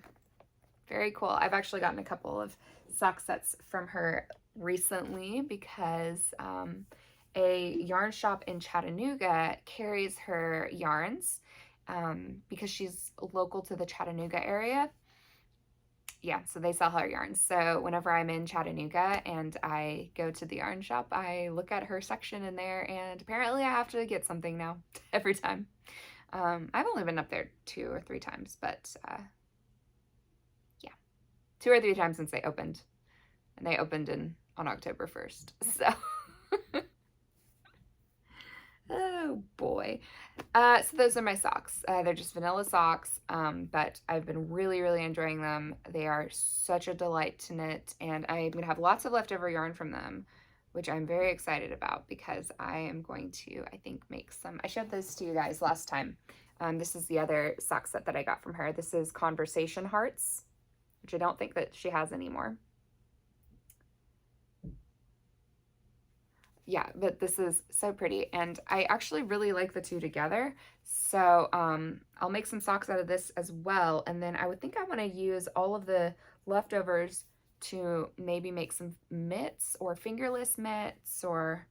very cool. I've actually gotten a couple of sock sets from her recently because a yarn shop in Chattanooga carries her yarns because she's local to the Chattanooga area. Yeah, so they sell her yarns. So whenever I'm in Chattanooga and I go to the yarn shop, I look at her section in there, and apparently I have to get something now every time. I've only been up there 2 or 3 times, but yeah, 2 or 3 times since they opened, and they opened on October 1st. So, oh boy. So those are my socks. They're just vanilla socks, but I've been really, really enjoying them. They are such a delight to knit, and I'm gonna have lots of leftover yarn from them, which I'm very excited about because I am going to, I think, make some. I showed those to you guys last time. This is the other sock set that I got from her. This is Conversation Hearts, which I don't think that she has anymore. Yeah, but this is so pretty, and I actually really like the two together. So I'll make some socks out of this as well, and then I would think I want to use all of the leftovers to maybe make some mitts or fingerless mitts, or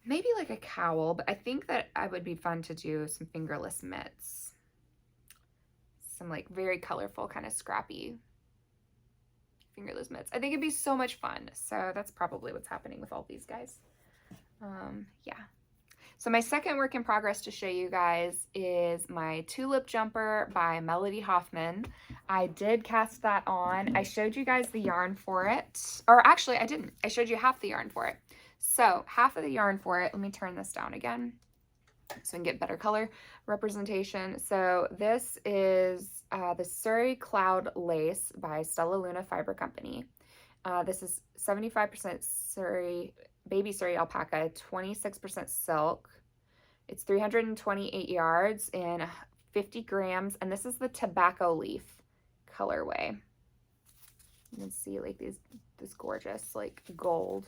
maybe like a cowl, but I think that I would be fun to do some fingerless mitts. Some like very colorful, kind of scrappy fingerless mitts. I think it'd be so much fun. So that's probably what's happening with all these guys. Yeah. So my second work in progress to show you guys is my Tulip Jumper by Melody Hoffman. I did cast that on. I showed you guys the yarn for it. Or actually, I didn't. I showed you half the yarn for it. So half of the yarn for it, let me turn this down again so we can get better color representation. So this is the Suri Cloud Lace by Stella Luna Fiber Company. This is 75% Suri, baby Suri alpaca, 26% silk. It's 328 yards and 50 grams, and this is the tobacco leaf colorway. You can see like this gorgeous like gold.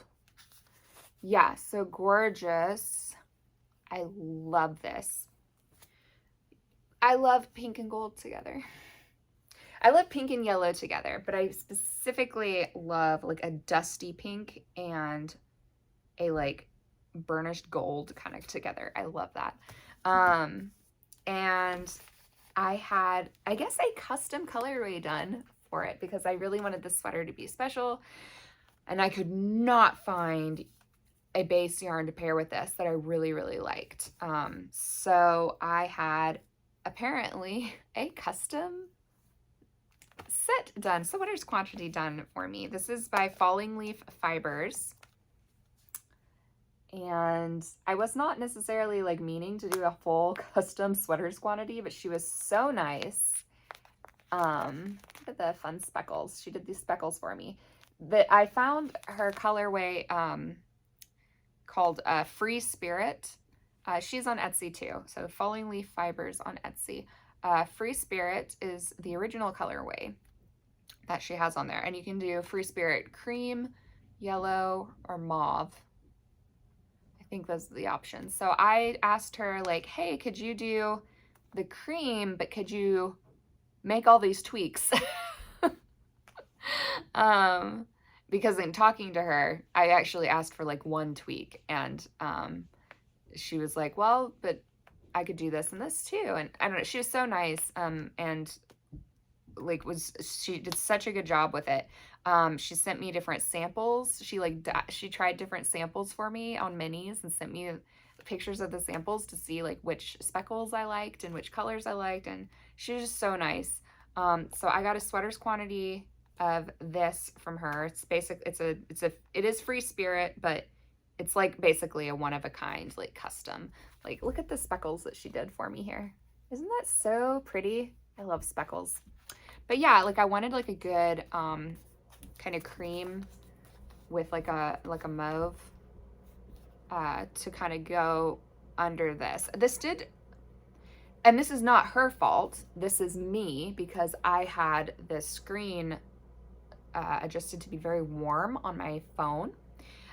Yeah, so gorgeous. I love this. I love pink and gold together. I love pink and yellow together, but I specifically love like a dusty pink and a like burnished gold kind of together. I love that. And I had, I guess, a custom colorway done for it because I really wanted this sweater to be special, and I could not find a base yarn to pair with this that I really, really liked. So I had apparently a custom set done, sweater's quantity done for me. This is by Falling Leaf Fibers. And I was not necessarily like meaning to do a full custom sweaters quantity, but she was so nice. Look at the fun speckles. She did these speckles for me. That I found her colorway called Free Spirit. She's on Etsy too. So Falling Leaf Fibers on Etsy. Free Spirit is the original colorway that she has on there. And you can do Free Spirit cream, yellow, or mauve. I think those are the options. So I asked her like, hey, could you do the cream, but could you make all these tweaks? Because in talking to her, I actually asked for like one tweak, and she was like, well, but I could do this and this too. And I don't know, she was so nice. And like she did such a good job with it. She sent me different samples. She tried different samples for me on minis and sent me pictures of the samples to see like which speckles I liked and which colors I liked. And she was just so nice. So I got a sweater's quantity of this from her. It's basic. It is free spirit, but it's like basically a one of a kind, like custom. Like, look at the speckles that she did for me here. Isn't that so pretty? I love speckles. But yeah, like I wanted like a good kind of cream with like a mauve to kind of go under this. And this is not her fault. This is me, because I had this screen adjusted to be very warm on my phone.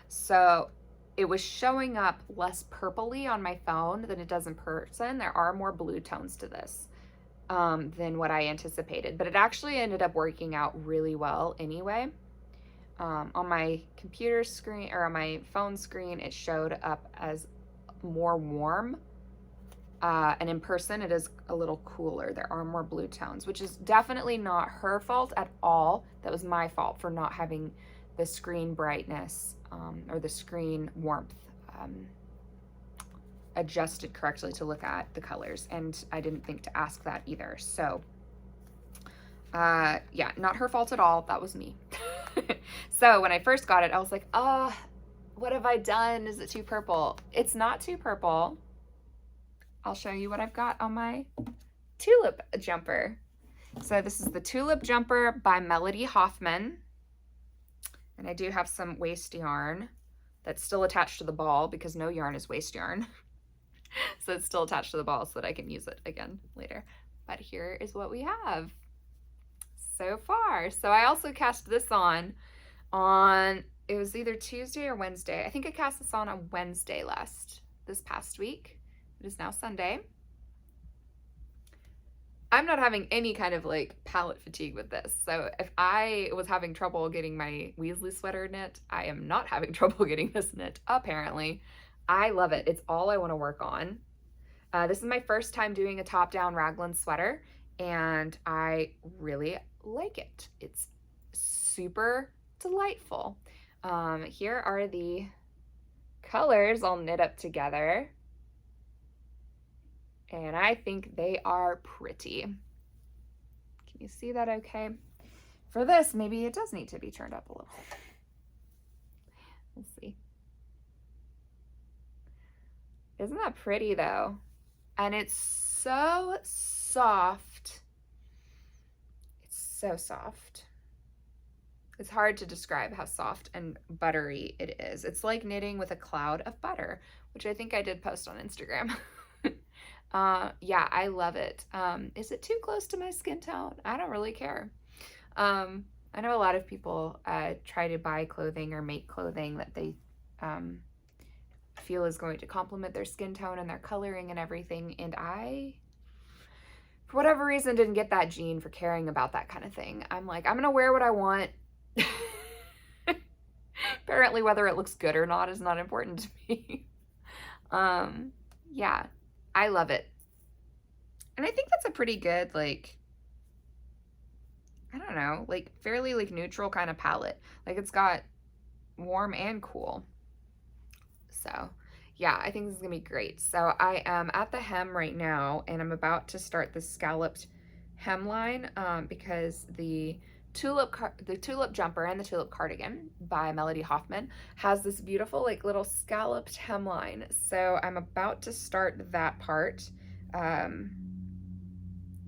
So it was showing up less purpley on my phone than it does in person. There are more blue tones to this than what I anticipated, but it actually ended up working out really well anyway. On my computer screen, or on my phone screen, it showed up as more warm. And in person, it is a little cooler. There are more blue tones, which is definitely not her fault at all. That was my fault for not having the screen brightness or the screen warmth adjusted correctly to look at the colors. And I didn't think to ask that either. So yeah, not her fault at all. That was me. So when I first got it, I was like, oh, what have I done? Is it too purple? It's not too purple. I'll show you what I've got on my Tulip Jumper. So this is the Tulip Jumper by Melody Hoffman. And I do have some waste yarn that's still attached to the ball, because no yarn is waste yarn. So it's still attached to the ball so that I can use it again later. But here is what we have so far. So I also cast this on, it was either Tuesday or Wednesday. I think I cast this on Wednesday this past week. It is now Sunday. I'm not having any kind of like palette fatigue with this. So if I was having trouble getting my Weasley sweater knit, I am not having trouble getting this knit, apparently. I love it. It's all I want to work on. This is my first time doing a top-down raglan sweater, and I really like it. It's super delightful. Here are the colors all knit up together. And I think they are pretty. Can you see that okay? For this, maybe it does need to be turned up a little. We'll see. Isn't that pretty though? And it's so soft. It's so soft. It's hard to describe how soft and buttery it is. It's like knitting with a cloud of butter, which I think I did post on Instagram. Yeah, I love it. Is it too close to my skin tone? I don't really care. I know a lot of people try to buy clothing or make clothing that they feel is going to complement their skin tone and their coloring and everything, and I, for whatever reason, didn't get that gene for caring about that kind of thing. I'm like, I'm gonna wear what I want. Apparently whether it looks good or not is not important to me. Yeah, I love it. And I think that's a pretty good, like, I don't know, like fairly like neutral kind of palette. Like it's got warm and cool. So yeah, I think this is gonna be great. So I am at the hem right now, and I'm about to start the scalloped hemline because the Tulip Jumper and the Tulip Cardigan by Melody Hoffman has this beautiful like little scalloped hemline. So I'm about to start that part.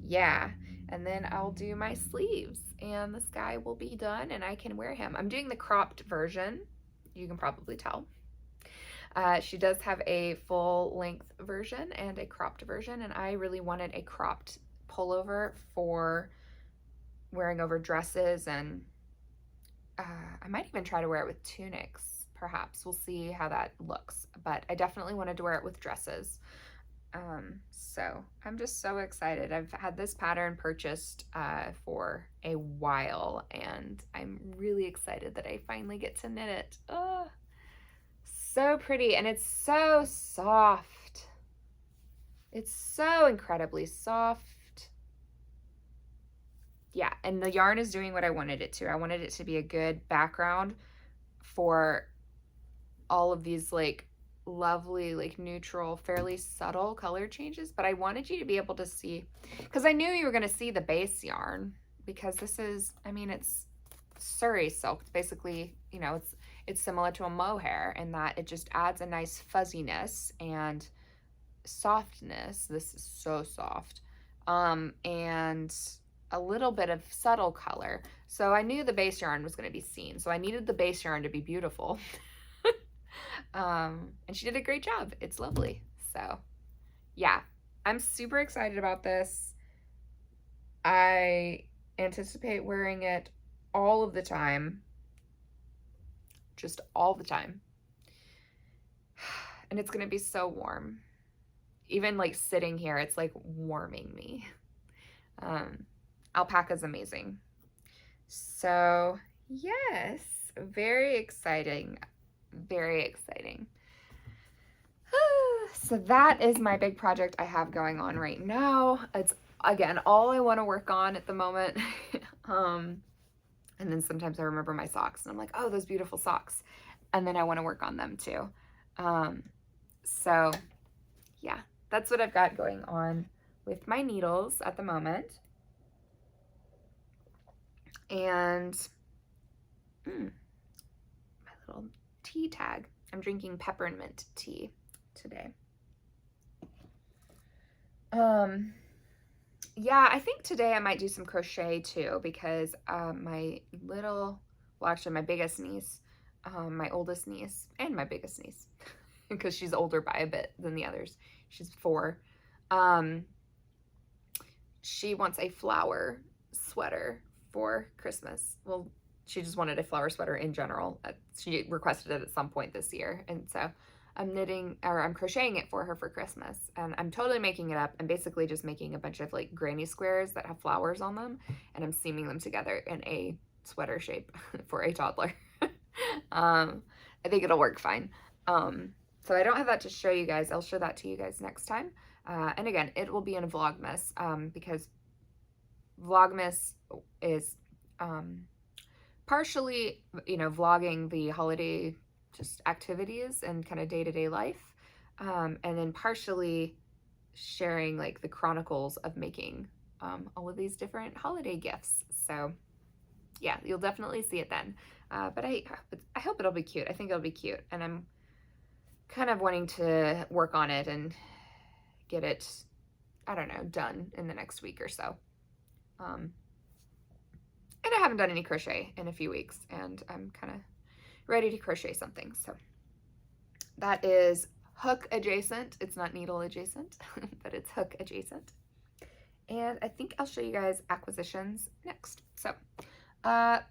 Yeah, and then I'll do my sleeves and this guy will be done and I can wear him. I'm doing the cropped version, you can probably tell. She does have a full length version and a cropped version, and I really wanted a cropped pullover for wearing over dresses, and I might even try to wear it with tunics, perhaps. We'll see how that looks, but I definitely wanted to wear it with dresses. So I'm just so excited. I've had this pattern purchased for a while, and I'm really excited that I finally get to knit it. So pretty, and it's so soft. It's so incredibly soft. Yeah, and the yarn is doing what I wanted it to. I wanted it to be a good background for all of these like lovely, like neutral, fairly subtle color changes, but I wanted you to be able to see, because I knew you were going to see the base yarn, because this is, I mean, it's Suri silk. It's basically, you know, it's similar to a mohair in that it just adds a nice fuzziness and softness. This is so soft. And a little bit of subtle color. So I knew the base yarn was going to be seen. So I needed the base yarn to be beautiful. And she did a great job. It's lovely. So yeah, I'm super excited about this. I anticipate wearing it all of the time. Just all the time. And it's going to be so warm. Even like sitting here, it's like warming me. Alpaca's amazing. So yes, very exciting. Very exciting. So that is my big project I have going on right now. It's, again, all I want to work on at the moment. And then sometimes I remember my socks and I'm like, oh, those beautiful socks. And then I want to work on them too. So yeah, that's what I've got going on with my needles at the moment. And my little tea tag. I'm drinking peppermint tea today. Yeah, I think today I might do some crochet too, because my little, well, actually my biggest niece, my oldest niece, and my biggest niece, because she's older by a bit than the others. She's 4. She wants a flower sweater for Christmas. Well, she just wanted a flower sweater in general. She requested it at some point this year. And so I'm crocheting it for her for Christmas. And I'm totally making it up. I'm basically just making a bunch of like granny squares that have flowers on them. And I'm seaming them together in a sweater shape for a toddler. I think it'll work fine. So I don't have that to show you guys. I'll show that to you guys next time. And again, it will be in Vlogmas, because Vlogmas is partially, you know, vlogging the holiday just activities and kind of day-to-day life, and then partially sharing like the chronicles of making all of these different holiday gifts. So yeah, you'll definitely see it then. But I hope it'll be cute. I think it'll be cute, and I'm kind of wanting to work on it and get it, I don't know, done in the next week or so. And I haven't done any crochet in a few weeks, and I'm kind of ready to crochet something. So that is hook adjacent. It's not needle adjacent, but it's hook adjacent. And I think I'll show you guys acquisitions next. So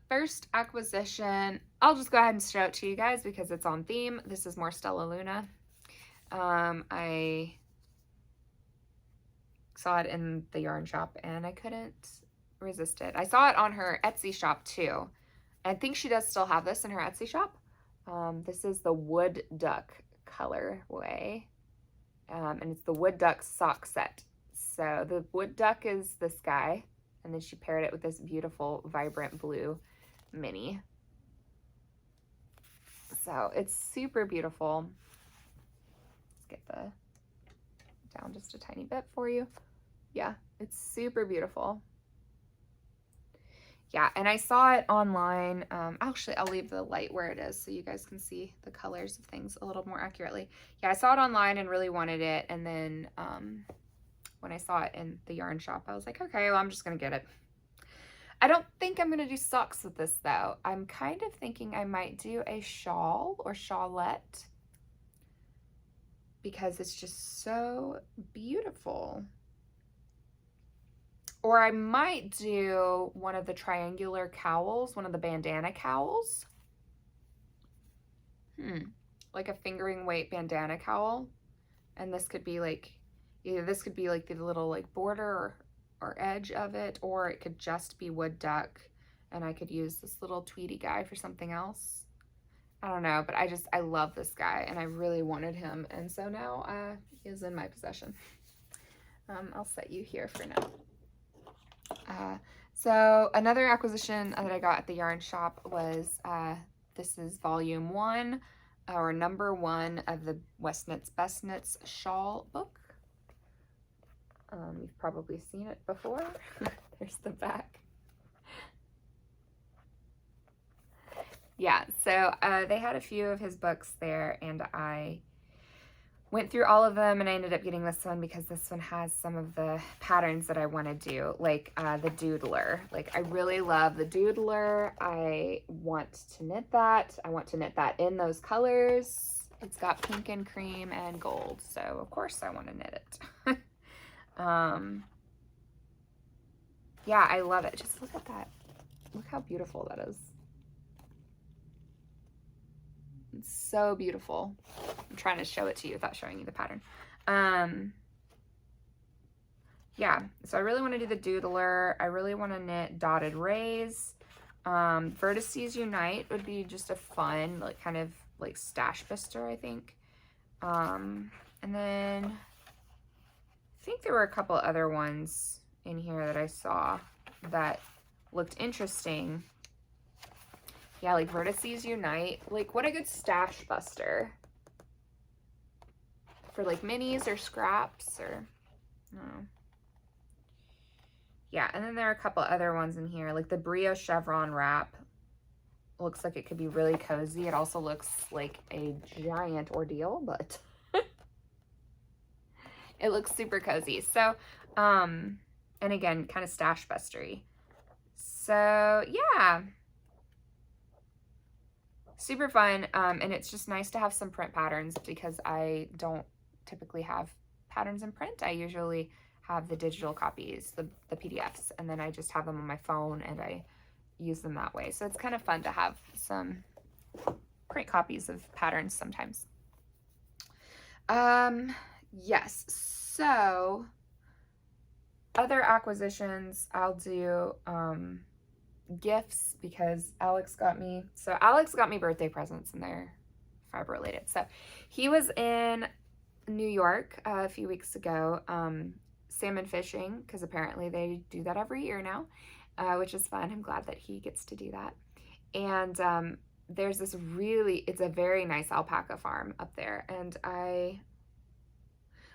first acquisition, I'll just go ahead and show it to you guys because it's on theme. This is more Stella Luna. I saw it in the yarn shop and I couldn't resist it. I saw it on her Etsy shop too. I think she does still have this in her Etsy shop. This is the Wood Duck colorway, and it's the Wood Duck sock set. So the Wood Duck is this guy, and then she paired it with this beautiful vibrant blue mini. So it's super beautiful. Let's get the down just a tiny bit for you. Yeah, it's super beautiful. Yeah, and I saw it online. Actually, I'll leave the light where it is so you guys can see the colors of things a little more accurately. Yeah, I saw it online and really wanted it. And then when I saw it in the yarn shop, I was like, okay, well, I'm just going to get it. I don't think I'm going to do socks with this, though. I'm kind of thinking I might do a shawl or shawlette because it's just so beautiful. Or I might do one of the triangular cowls, one of the bandana cowls. Like a fingering weight bandana cowl. And this could be like, either this could be like the little like border or edge of it, or it could just be Wood Duck. And I could use this little Tweedy guy for something else. I don't know, but I love this guy and I really wanted him. And so now he is in my possession. I'll set you here for now. So another acquisition that I got at the yarn shop was, this is volume 1 or number 1 of the West Knits Best Knits shawl book. You've probably seen it before. There's the back. Yeah, so they had a few of his books there, and I went through all of them, and I ended up getting this one because this one has some of the patterns that I want to do, like the doodler. Like, I really love the doodler. I want to knit that. I want to knit that in those colors. It's got pink and cream and gold, so of course I want to knit it. Yeah, I love it. Just look at that. Look how beautiful that is. It's so beautiful. I'm trying to show it to you without showing you the pattern. Yeah, so I really want to do the doodler. I really want to knit dotted rays. Vertices Unite would be just a fun, like, kind of like stash buster, I think. And then I think there were a couple other ones in here that I saw that looked interesting. Yeah, like Vertices Unite. Like, what a good stash buster. For like minis or scraps or, I don't know. Yeah, and then there are a couple other ones in here. Like the Brio Chevron wrap. Looks like it could be really cozy. It also looks like a giant ordeal, but it looks super cozy. So, and again, kind of stash bustery. So, yeah. Super fun, and it's just nice to have some print patterns because I don't typically have patterns in print. I usually have the digital copies, the PDFs, and then I just have them on my phone and I use them that way. So it's kind of fun to have some print copies of patterns sometimes. Yes, so other acquisitions, I'll do gifts because Alex got me birthday presents and they're fiber related. So he was in New York a few weeks ago salmon fishing, because apparently they do that every year now, which is fun. I'm glad that he gets to do that. And there's this it's a very nice alpaca farm up there, and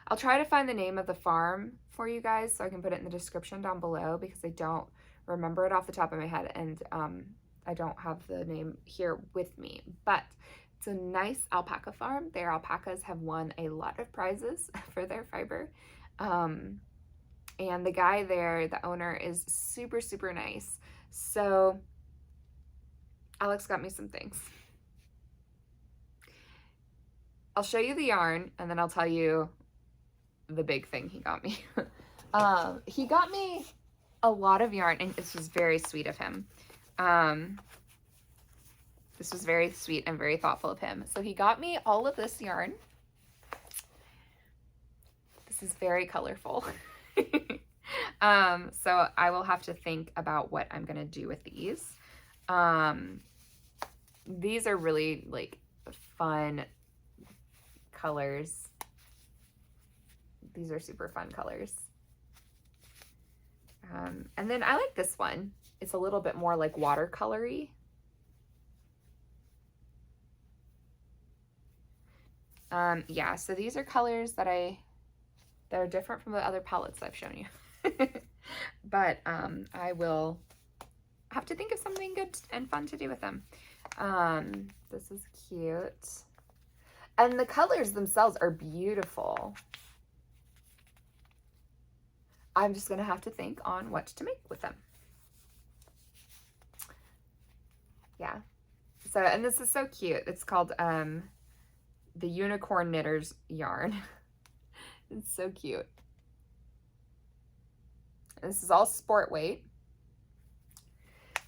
I'll try to find the name of the farm for you guys so I can put it in the description down below, because I don't remember it off the top of my head, and I don't have the name here with me, but it's a nice alpaca farm. Their alpacas have won a lot of prizes for their fiber, and the guy there, the owner, is super, super nice. So Alex got me some things. I'll show you the yarn, and then I'll tell you the big thing he got me. He got me a lot of yarn, and this was very sweet of him. This was very sweet and very thoughtful of him. So he got me all of this yarn. This is very colorful. So I will have to think about what I'm gonna do with these. These are really like fun colors. These are super fun colors. And then I like this one. It's a little bit more like watercolory. Yeah, so these are colors that are different from the other palettes I've shown you. But I will have to think of something good and fun to do with them. This is cute. And the colors themselves are beautiful. I'm just going to have to think on what to make with them. Yeah. So, and this is so cute. It's called the Unicorn Knitters yarn. It's so cute. This is all sport weight.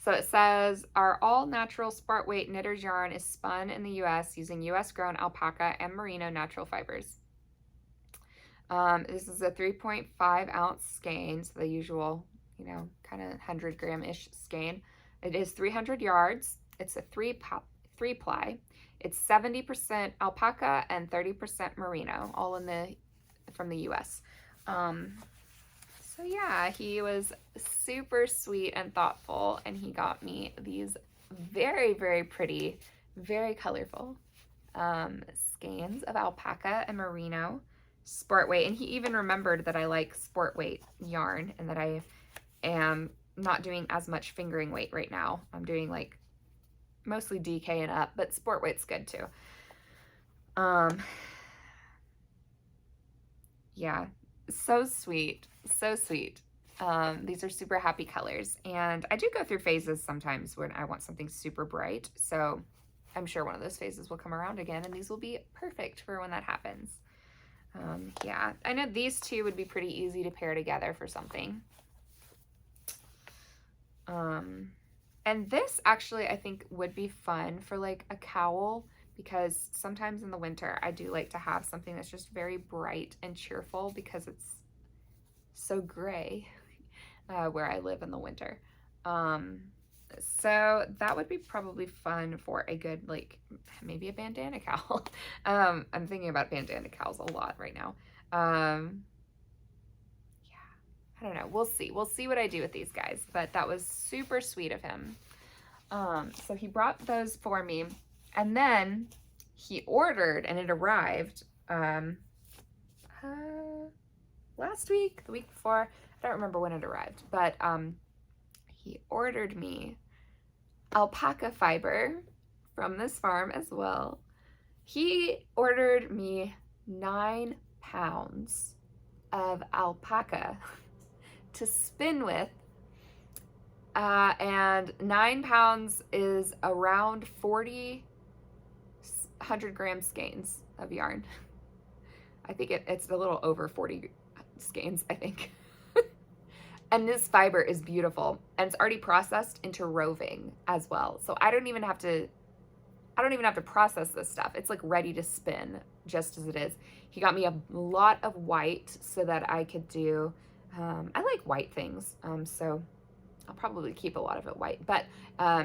So it says, our all-natural sport weight knitters yarn is spun in the U.S. using U.S.-grown alpaca and merino natural fibers. This is a 3.5 ounce skein, so the usual, you know, kind of 100 gram-ish skein. It is 300 yards. It's a three ply. It's 70% alpaca and 30% merino, all from the U.S. So yeah, he was super sweet and thoughtful, and he got me these very, very pretty, very colorful skeins of alpaca and merino sport weight. And he even remembered that I like sport weight yarn and that I am not doing as much fingering weight right now. I'm doing like mostly DK and up, but sport weight's good too. Yeah, so sweet, so sweet. These are super happy colors, and I do go through phases sometimes when I want something super bright, so I'm sure one of those phases will come around again, and these will be perfect for when that happens. Yeah, I know these two would be pretty easy to pair together for something. And this actually I think would be fun for like a cowl, because sometimes in the winter I do like to have something that's just very bright and cheerful because it's so gray where I live in the winter. So that would be probably fun for a good, like, maybe a bandana cowl. I'm thinking about bandana cowls a lot right now. Yeah, I don't know. We'll see. We'll see what I do with these guys, but that was super sweet of him. So he brought those for me, and then he ordered, and it arrived last week, the week before. I don't remember when it arrived, but he ordered me alpaca fiber from this farm as well. He ordered me 9 pounds of alpaca to spin with, and 9 pounds is around 40 100-gram skeins of yarn. I think it's a little over 40 skeins, I think. And this fiber is beautiful, and it's already processed into roving as well. So I don't even have to process this stuff. It's like ready to spin just as it is. He got me a lot of white so that I could do, I like white things. So I'll probably keep a lot of it white, but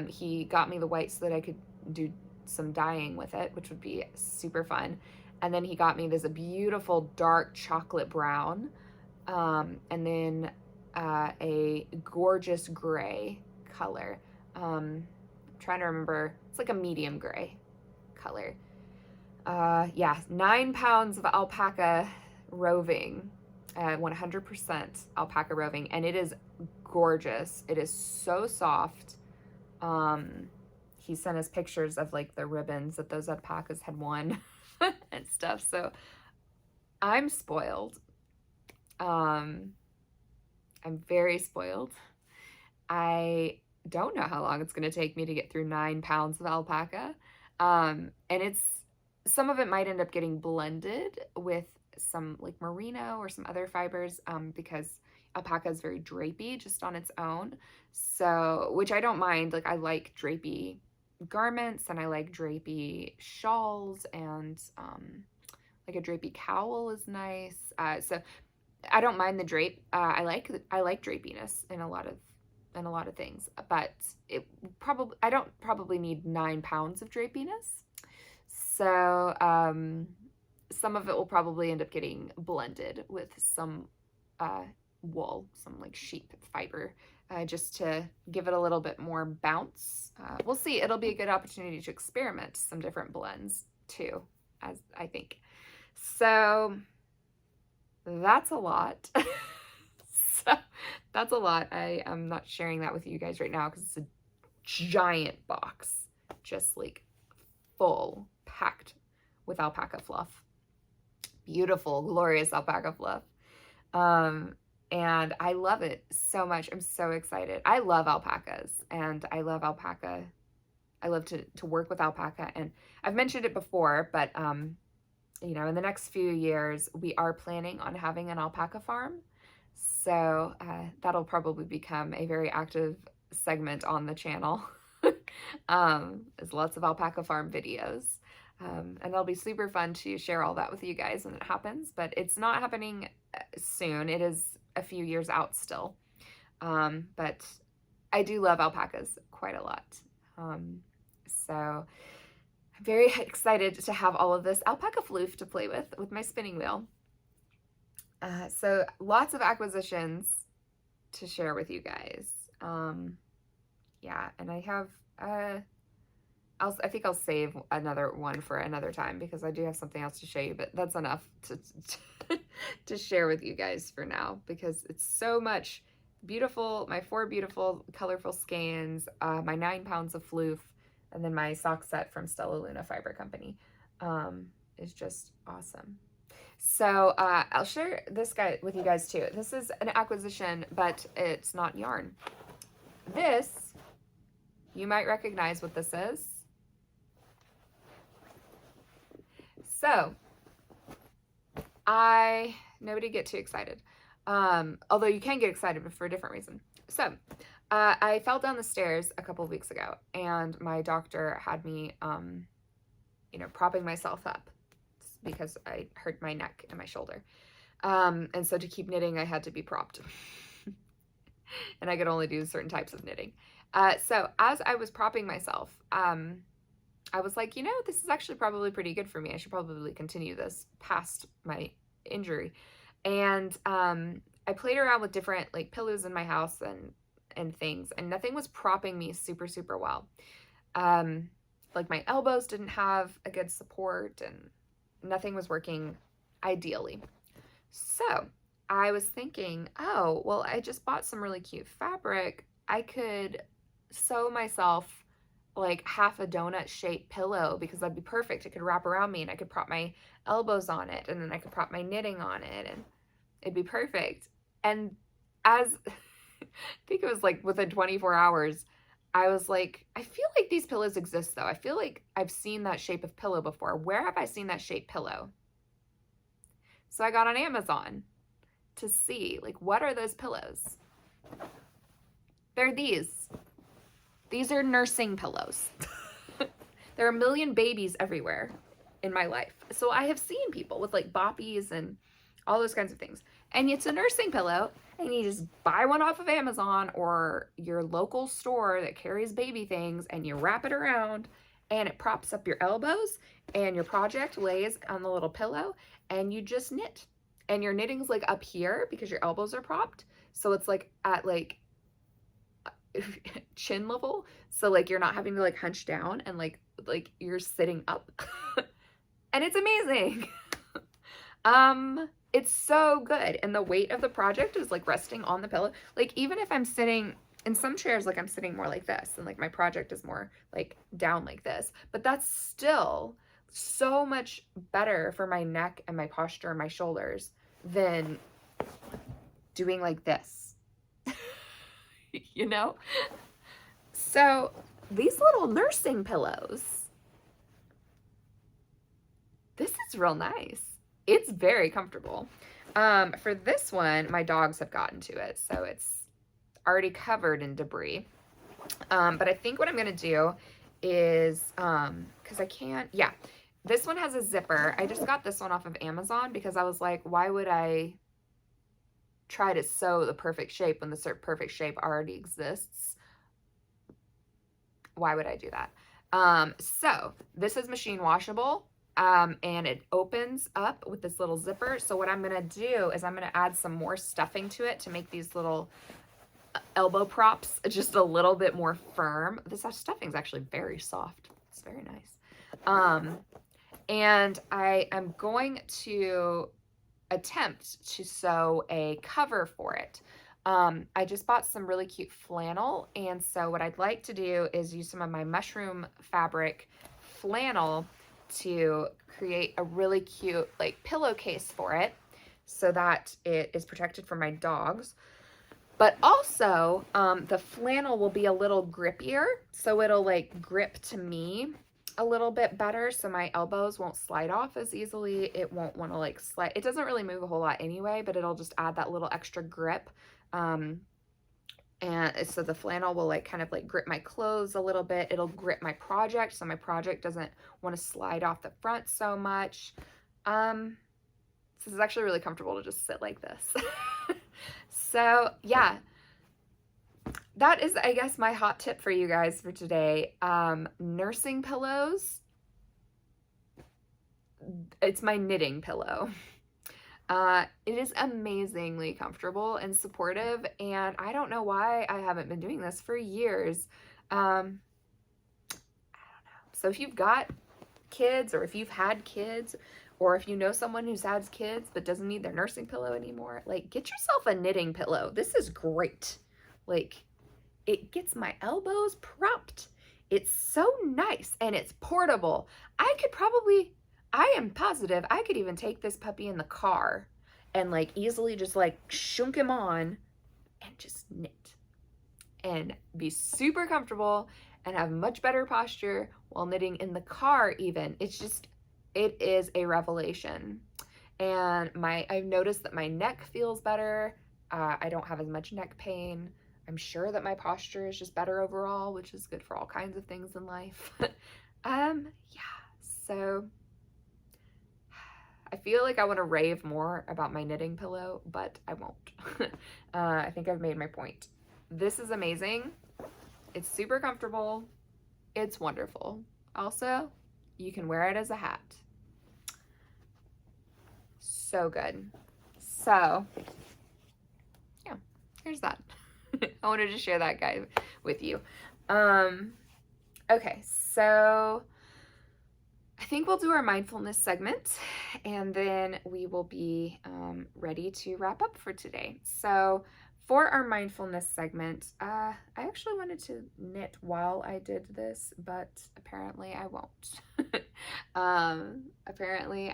he got me the white so that I could do some dyeing with it, which would be super fun. And then he got me this beautiful dark chocolate brown, and then a gorgeous gray color. I'm trying to remember. It's like a medium gray color. Yeah, 9 pounds of alpaca roving, 100% alpaca roving, and it is gorgeous. It is so soft. He sent us pictures of like the ribbons that those alpacas had won and stuff. So I'm spoiled. I'm very spoiled. I don't know how long it's going to take me to get through 9 pounds of alpaca. And some of it might end up getting blended with some like merino or some other fibers, because alpaca is very drapey just on its own. So, which I don't mind. Like, I like drapey garments, and I like drapey shawls, and like a drapey cowl is nice. So I don't mind the drape. I like drapiness in a lot of things, but I don't probably need 9 pounds of drapiness. So some of it will probably end up getting blended with some wool, some like sheep fiber, just to give it a little bit more bounce. We'll see. It'll be a good opportunity to experiment some different blends too, as I think. So that's a lot. So that's a lot. I am not sharing that with you guys right now because it's a giant box, just like full, packed with alpaca fluff. Beautiful, glorious alpaca fluff. And I love it so much. I'm so excited. I love alpacas, and I love alpaca. I love to work with alpaca, and I've mentioned it before, but you know, in the next few years, we are planning on having an alpaca farm. So that'll probably become a very active segment on the channel. There's lots of alpaca farm videos. And that'll be super fun to share all that with you guys when it happens. But it's not happening soon. It is a few years out still. But I do love alpacas quite a lot. So I'm very excited to have all of this alpaca floof to play with my spinning wheel. So lots of acquisitions to share with you guys. Yeah, and I have, I think I'll save another one for another time because I do have something else to show you, but that's enough to share with you guys for now because it's so much beautiful, my 4 beautiful colorful skeins, my 9 pounds of floof, and then my sock set from Stella Luna Fiber Company is just awesome. So I'll share this guy with you guys too. This is an acquisition, but it's not yarn. This, you might recognize what this is. So nobody get too excited. Although you can get excited, but for a different reason. So I fell down the stairs a couple of weeks ago and my doctor had me, propping myself up because I hurt my neck and my shoulder. And so to keep knitting, I had to be propped. And I could only do certain types of knitting. So as I was propping myself, I was like, this is actually probably pretty good for me. I should probably continue this past my injury. And I played around with different like pillows in my house and things, and nothing was propping me super, super well. Like my elbows didn't have a good support and nothing was working ideally. So I was thinking, oh, well, I just bought some really cute fabric. I could sew myself like half a donut shaped pillow because that'd be perfect. It could wrap around me and I could prop my elbows on it and then I could prop my knitting on it and it'd be perfect. And as I think it was like within 24 hours, I was like, I feel like these pillows exist though. I feel like I've seen that shape of pillow before. Where have I seen that shape pillow? So I got on Amazon to see like, what are those pillows? They're these. These are nursing pillows. There are a million babies everywhere in my life. So I have seen people with like boppies and all those kinds of things. And it's a nursing pillow and you just buy one off of Amazon or your local store that carries baby things and you wrap it around and it props up your elbows and your project lays on the little pillow and you just knit. And your knitting's like up here because your elbows are propped. So it's like at like chin level, so like you're not having to like hunch down and like you're sitting up. And it's amazing. It's so good, and the weight of the project is like resting on the pillow. Like even if I'm sitting in some chairs, like I'm sitting more like this and like my project is more like down like this, but that's still so much better for my neck and my posture and my shoulders than doing like this. So these little nursing pillows, this is real nice. It's very comfortable. For this one, my dogs have gotten to it, so it's already covered in debris. But I think what I'm gonna do is, because I can't, yeah, this one has a zipper. I just got this one off of Amazon because I was like, why would I try to sew the perfect shape when the perfect shape already exists? Why would I do that? So this is machine washable, and it opens up with this little zipper. So what I'm gonna do is I'm gonna add some more stuffing to it to make these little elbow props just a little bit more firm. This stuffing is actually very soft. It's very nice. And I am going to attempt to sew a cover for it. I just bought some really cute flannel, and so what I'd like to do is use some of my mushroom fabric flannel to create a really cute like pillowcase for it so that it is protected from my dogs. But also, the flannel will be a little grippier, so it'll like grip to me a little bit better, so my elbows won't slide off as easily. It won't want to like slide. It doesn't really move a whole lot anyway, but it'll just add that little extra grip. And so the flannel will like kind of like grip my clothes a little bit. It'll grip my project, so my project doesn't want to slide off the front so much. This is actually really comfortable to just sit like this. So yeah, that is, I guess, my hot tip for you guys for today. Nursing pillows. It's my knitting pillow. It is amazingly comfortable and supportive, and I don't know why I haven't been doing this for years. So if you've got kids, or if you've had kids, or if you know someone who's had kids but doesn't need their nursing pillow anymore, like, get yourself a knitting pillow. This is great. Like, it gets my elbows propped. It's so nice, and it's portable. I am positive I could even take this puppy in the car and like easily just like shunk him on and just knit and be super comfortable and have much better posture while knitting in the car even. It is a revelation. And I've noticed that my neck feels better. I don't have as much neck pain. I'm sure that my posture is just better overall, which is good for all kinds of things in life. Yeah, so I feel like I want to rave more about my knitting pillow, but I won't. I think I've made my point. This is amazing. It's super comfortable. It's wonderful. Also, you can wear it as a hat. So good. So, yeah, here's that. I wanted to share that guy with you. Okay, so I think we'll do our mindfulness segment, and then we will be ready to wrap up for today. So for our mindfulness segment, I actually wanted to knit while I did this, but apparently I won't. Apparently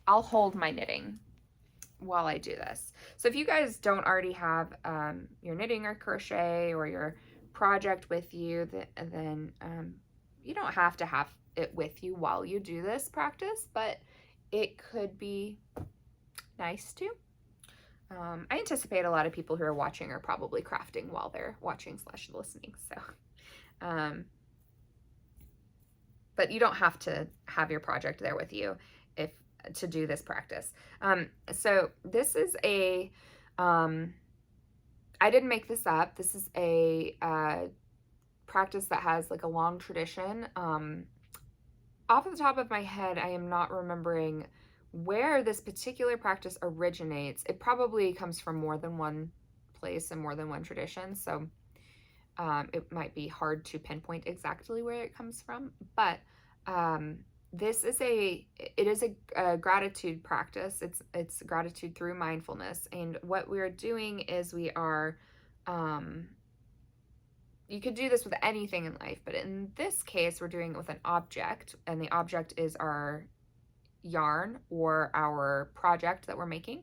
I'll hold my knitting while I do this. So if you guys don't already have your knitting or crochet or your project with you, then you don't have to have it with you while you do this practice, but it could be nice to. I anticipate a lot of people who are watching are probably crafting while they're watching / listening. So, but you don't have to have your project there with you to do this practice. So this is I didn't make this up. This is a practice that has like a long tradition. Off the top of my head, I am not remembering where this particular practice originates. It probably comes from more than one place and more than one tradition, so it might be hard to pinpoint exactly where it comes from, but it is a gratitude practice. It's gratitude through mindfulness, and what we're doing is we are you could do this with anything in life, but in this case, we're doing it with an object, and the object is our yarn or our project that we're making.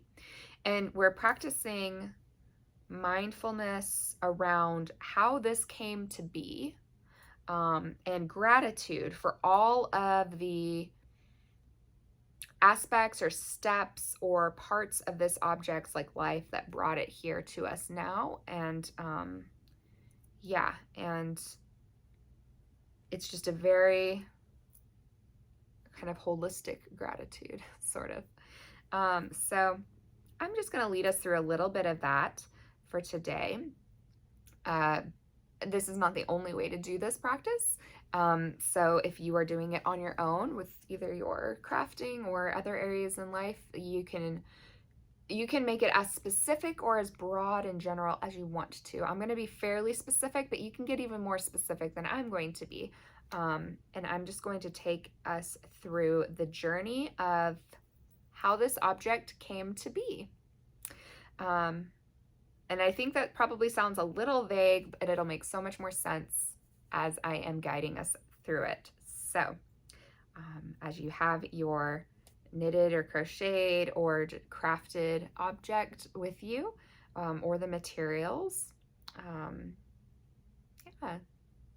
And we're practicing mindfulness around how this came to be, and gratitude for all of the aspects or steps or parts of this object's like life that brought it here to us now. And yeah, and it's just a very kind of holistic gratitude, sort of. So I'm just going to lead us through a little bit of that for today. This is not the only way to do this practice. So if you are doing it on your own with either your crafting or other areas in life, you can make it as specific or as broad and general as you want to. I'm going to be fairly specific, but you can get even more specific than I'm going to be. And I'm just going to take us through the journey of how this object came to be. And I think that probably sounds a little vague, but it'll make so much more sense as I am guiding us through it. So as you have your knitted or crocheted or crafted object with you, or the materials, yeah,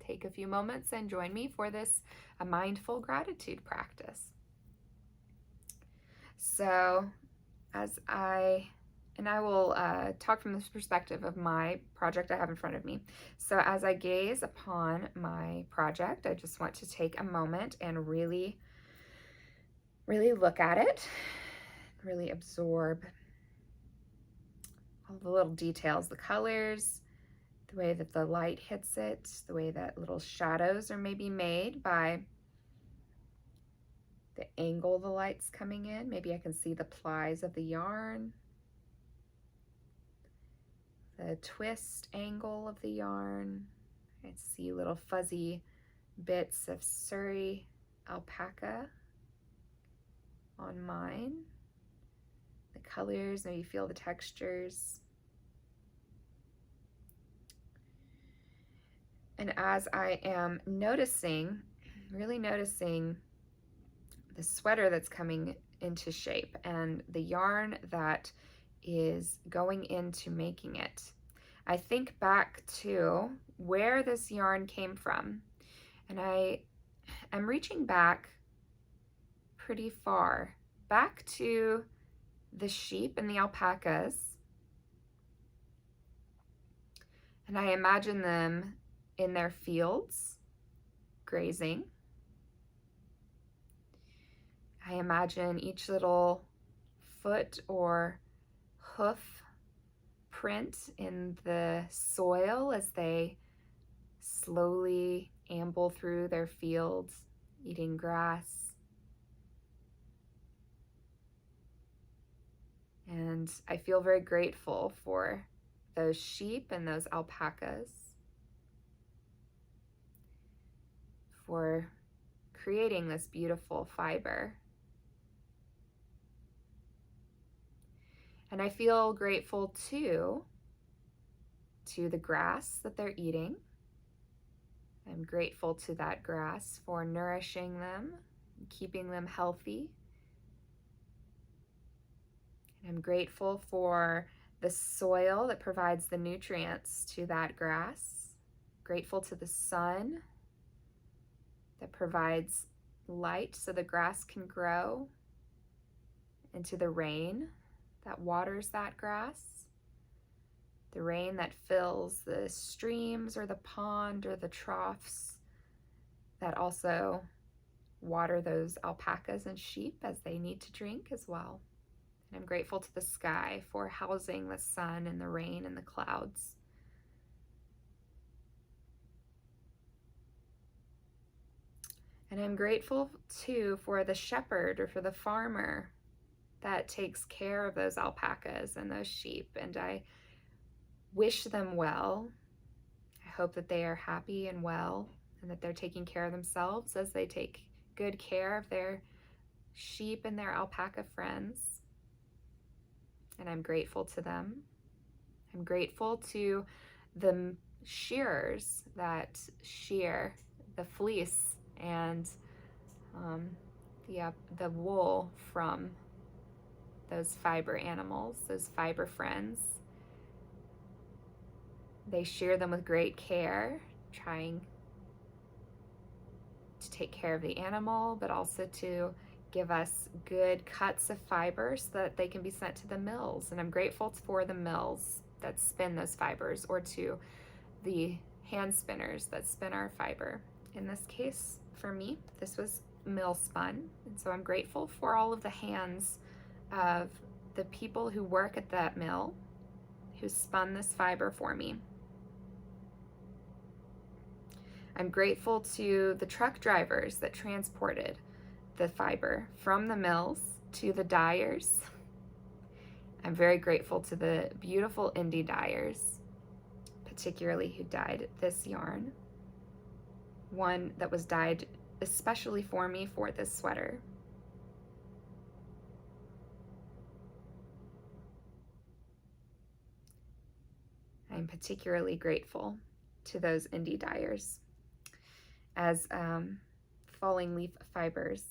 take a few moments and join me for this mindful gratitude practice. So I will talk from this perspective of my project I have in front of me. So as I gaze upon my project, I just want to take a moment and really look at it, really absorb all the little details, the colors, the way that the light hits it, the way that little shadows are maybe made by the angle the light's coming in. Maybe I can see the plies of the yarn, the twist angle of the yarn. I see little fuzzy bits of Suri alpaca on mine. The colors, maybe feel the textures. And as I am noticing, really noticing the sweater that's coming into shape and the yarn that is going into making it, I think back to where this yarn came from. And I'm reaching back pretty far, back to the sheep and the alpacas. And I imagine them in their fields, grazing. I imagine each little foot or hoof print in the soil as they slowly amble through their fields, eating grass. And I feel very grateful for those sheep and those alpacas, for creating this beautiful fiber. And I feel grateful too to the grass that they're eating. I'm grateful to that grass for nourishing them, keeping them healthy. And I'm grateful for the soil that provides the nutrients to that grass. Grateful to the sun that provides light so the grass can grow, and to the rain that waters that grass, the rain that fills the streams or the pond or the troughs that also water those alpacas and sheep as they need to drink as well. And I'm grateful to the sky for housing the sun and the rain and the clouds. And I'm grateful too for the shepherd or for the farmer that takes care of those alpacas and those sheep. And I wish them well. I hope that they are happy and well, and that they're taking care of themselves as they take good care of their sheep and their alpaca friends. And I'm grateful to them. I'm grateful to the shearers that shear the fleece and the wool from those fiber animals, those fiber friends. They shear them with great care, trying to take care of the animal, but also to give us good cuts of fiber so that they can be sent to the mills. And I'm grateful for the mills that spin those fibers, or to the hand spinners that spin our fiber. In this case, for me, this was mill spun. And so I'm grateful for all of the hands of the people who work at that mill, who spun this fiber for me. I'm grateful to the truck drivers that transported the fiber from the mills to the dyers. I'm very grateful to the beautiful indie dyers, particularly who dyed this yarn. One that was dyed especially for me for this sweater. I'm particularly grateful to those indie dyers, as Falling Leaf Fibers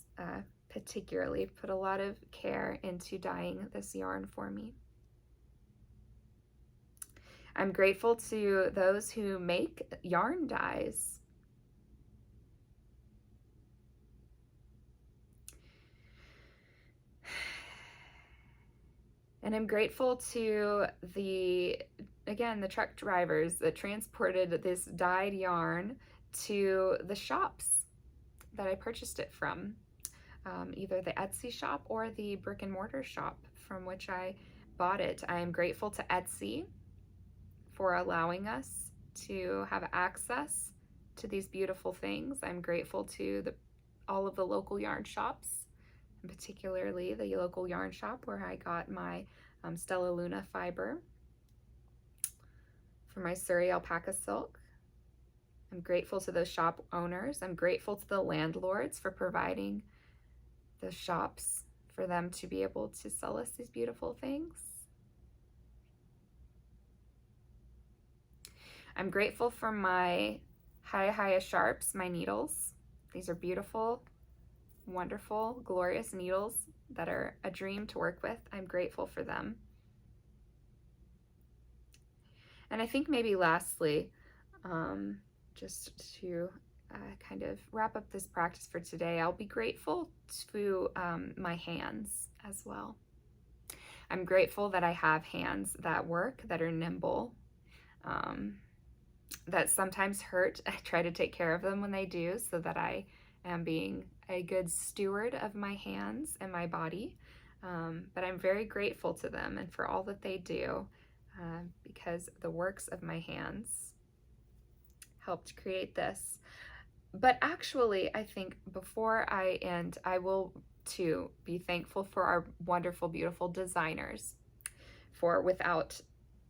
particularly put a lot of care into dyeing this yarn for me. I'm grateful to those who make yarn dyes. And I'm grateful to the truck drivers that transported this dyed yarn to the shops that I purchased it from, either the Etsy shop or the brick and mortar shop from which I bought it. I am grateful to Etsy for allowing us to have access to these beautiful things. I'm grateful to all of the local yarn shops and particularly the local yarn shop where I got my Stella Luna fiber for my Suri alpaca silk. I'm grateful to those shop owners. I'm grateful to the landlords for providing the shops for them to be able to sell us these beautiful things. I'm grateful for my Hiya Sharps, my needles. These are beautiful, wonderful, glorious needles that are a dream to work with. I'm grateful for them. And I think maybe lastly, just to kind of wrap up this practice for today, I'll be grateful to my hands as well. I'm grateful that I have hands that work, that are nimble, that sometimes hurt. I try to take care of them when they do so that I am being a good steward of my hands and my body. But I'm very grateful to them and for all that they do because the works of my hands helped create this. But actually, I think before I end, I will too be thankful for our wonderful, beautiful designers. For without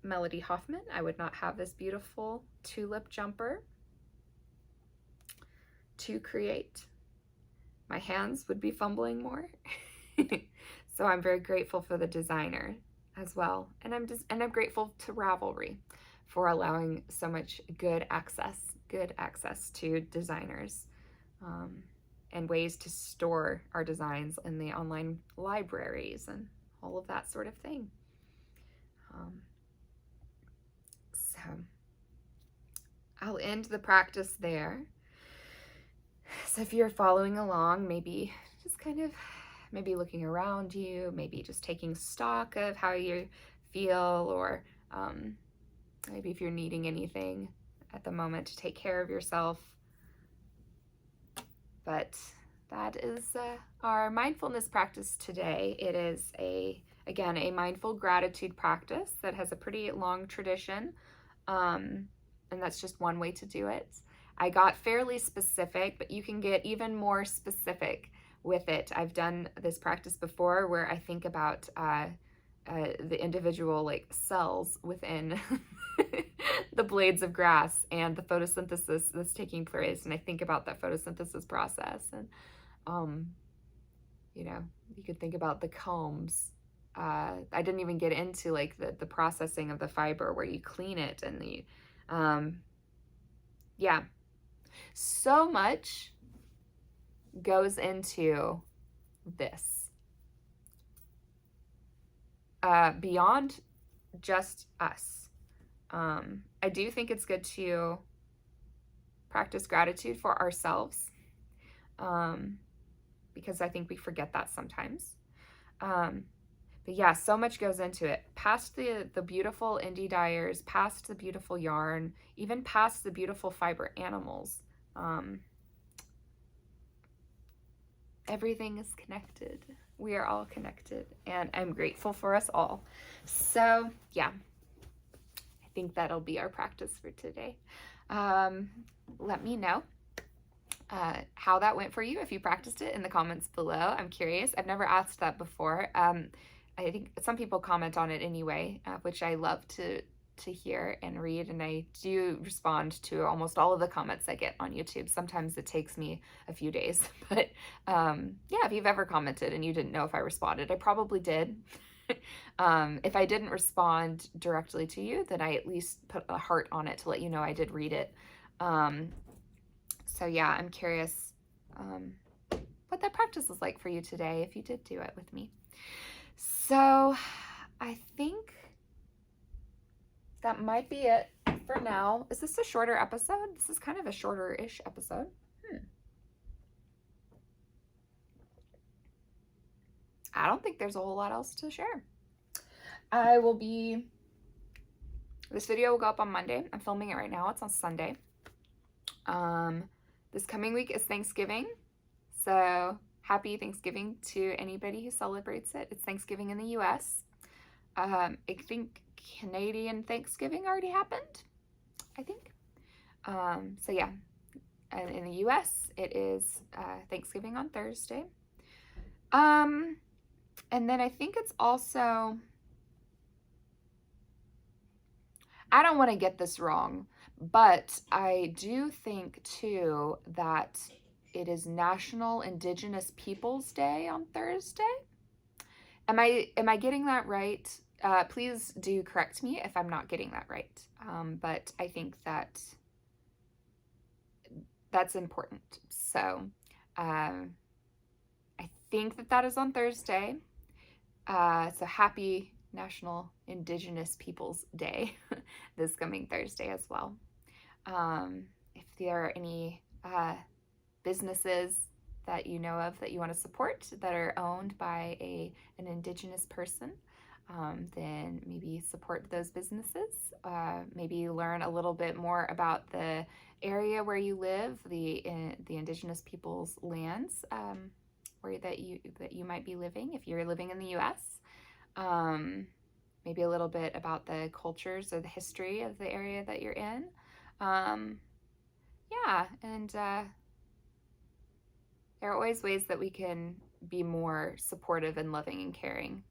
Melody Hoffman, I would not have this beautiful Tulip Jumper to create. My hands would be fumbling more. So I'm very grateful for the designer as well. And I'm grateful to Ravelry for allowing so much good access to designers and ways to store our designs in the online libraries and all of that sort of thing. So I'll end the practice there. So if you're following along, maybe just kind of maybe looking around you, maybe just taking stock of how you feel, or maybe if you're needing anything at the moment to take care of yourself. But that is our mindfulness practice today. It is again, a mindful gratitude practice that has a pretty long tradition, and that's just one way to do it. I got fairly specific, but you can get even more specific with it. I've done this practice before where I think about the individual like cells within the blades of grass and the photosynthesis that's taking place, and I think about that photosynthesis process. And you know, you could think about the combs. I didn't even get into like the processing of the fiber where you clean it and the yeah, so much goes into this beyond just us. I do think it's good to practice gratitude for ourselves, because I think we forget that sometimes. But yeah, so much goes into it. Past the beautiful indie dyers, past the beautiful yarn, even past the beautiful fiber animals. Everything is connected. We are all connected, and I'm grateful for us all. So yeah, I think that'll be our practice for today. Let me know how that went for you, if you practiced it, in the comments below. I'm curious. I've never asked that before. I think some people comment on it anyway, which I love to hear and read, and I do respond to almost all of the comments I get on YouTube. Sometimes it takes me a few days, but yeah, if you've ever commented and you didn't know if I responded, I probably did. If I didn't respond directly to you, then I at least put a heart on it to let you know I did read it. So yeah, I'm curious what that practice was like for you today, if you did do it with me. So I think that might be it for now. Is this a shorter episode? This is kind of a shorter-ish episode. I don't think there's a whole lot else to share. This video will go up on Monday. I'm filming it right now. It's on Sunday. This coming week is Thanksgiving. So happy Thanksgiving to anybody who celebrates it. It's Thanksgiving in the US. I think Canadian Thanksgiving already happened, I think. So yeah, and in the US, it is Thanksgiving on Thursday. And then I think it's also, I don't want to get this wrong, but I do think too that it is National Indigenous Peoples Day on Thursday. Am I getting that right? Please do correct me if I'm not getting that right. But I think that that's important. So I think that that is on Thursday. So happy National Indigenous Peoples Day this coming Thursday as well. If there are any businesses that you know of that you want to support that are owned by an Indigenous person, then maybe support those businesses. Maybe learn a little bit more about the area where you live, the Indigenous people's lands, where that you might be living if you're living in the U.S. Maybe a little bit about the cultures or the history of the area that you're in. Yeah, and there are always ways that we can be more supportive and loving and caring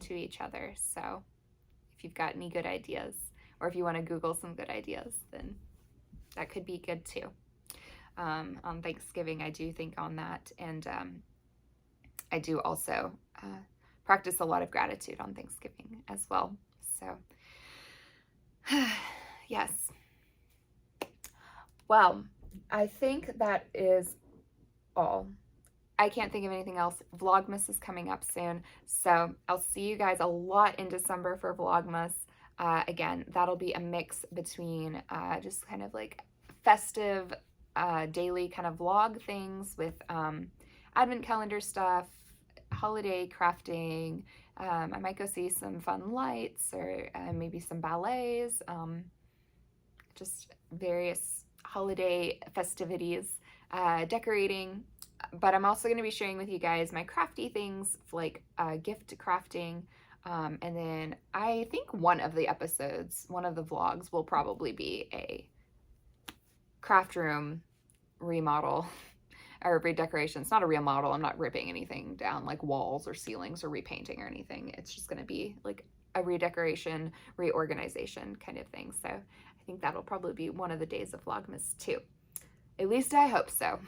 to each other. So if you've got any good ideas, or if you want to Google some good ideas, then that could be good too. On Thanksgiving, I do think on that, and I do also practice a lot of gratitude on Thanksgiving as well. So yes. Well, I think that is all. I can't think of anything else. Vlogmas is coming up soon, so I'll see you guys a lot in December for Vlogmas. Again, that'll be a mix between just kind of like festive daily kind of vlog things with advent calendar stuff, holiday crafting. I might go see some fun lights or maybe some ballets, just various holiday festivities, decorating. But I'm also going to be sharing with you guys my crafty things, like gift crafting. And then I think one of the episodes, one of the vlogs will probably be a craft room remodel or redecoration. It's not a remodel. I'm not ripping anything down like walls or ceilings or repainting or anything. It's just going to be like a redecoration, reorganization kind of thing. So I think that'll probably be one of the days of Vlogmas too. At least I hope so.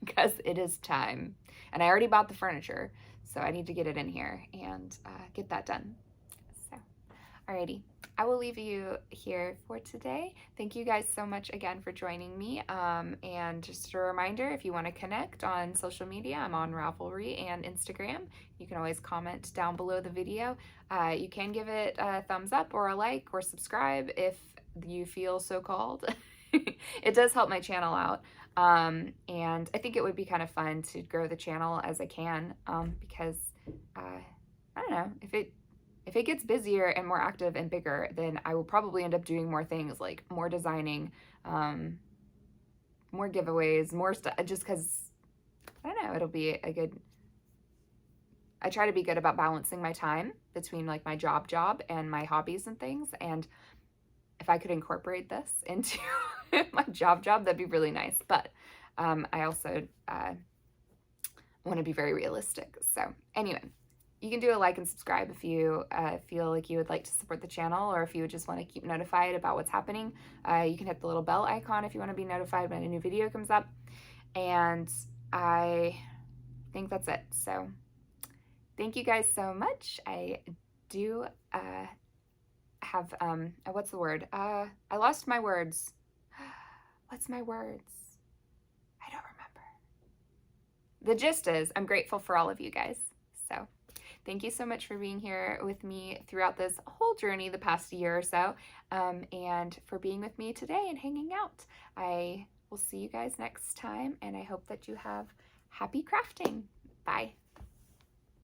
Because it is time. And I already bought the furniture, so I need to get it in here and get that done. So, alrighty. I will leave you here for today. Thank you guys so much again for joining me. And just a reminder, if you want to connect on social media, I'm on Ravelry and Instagram. You can always comment down below the video. You can give it a thumbs up or a like or subscribe if you feel so called. It does help my channel out. And I think it would be kind of fun to grow the channel as I can, because, I don't know, if it gets busier and more active and bigger, then I will probably end up doing more things like more designing, more giveaways, more stuff, just because, I don't know, it'll be a good, I try to be good about balancing my time between like my job and my hobbies and things. And if I could incorporate this into my job, that'd be really nice. But I also want to be very realistic. So anyway, you can do a like and subscribe if you feel like you would like to support the channel, or if you would just want to keep notified about what's happening. You can hit the little bell icon if you want to be notified when a new video comes up. And I think that's it. So thank you guys so much. I do have, what's the word? I lost my words. What's my words? I don't remember. The gist is, I'm grateful for all of you guys. So thank you so much for being here with me throughout this whole journey the past year or so, and for being with me today and hanging out. I will see you guys next time, and I hope that you have happy crafting. Bye.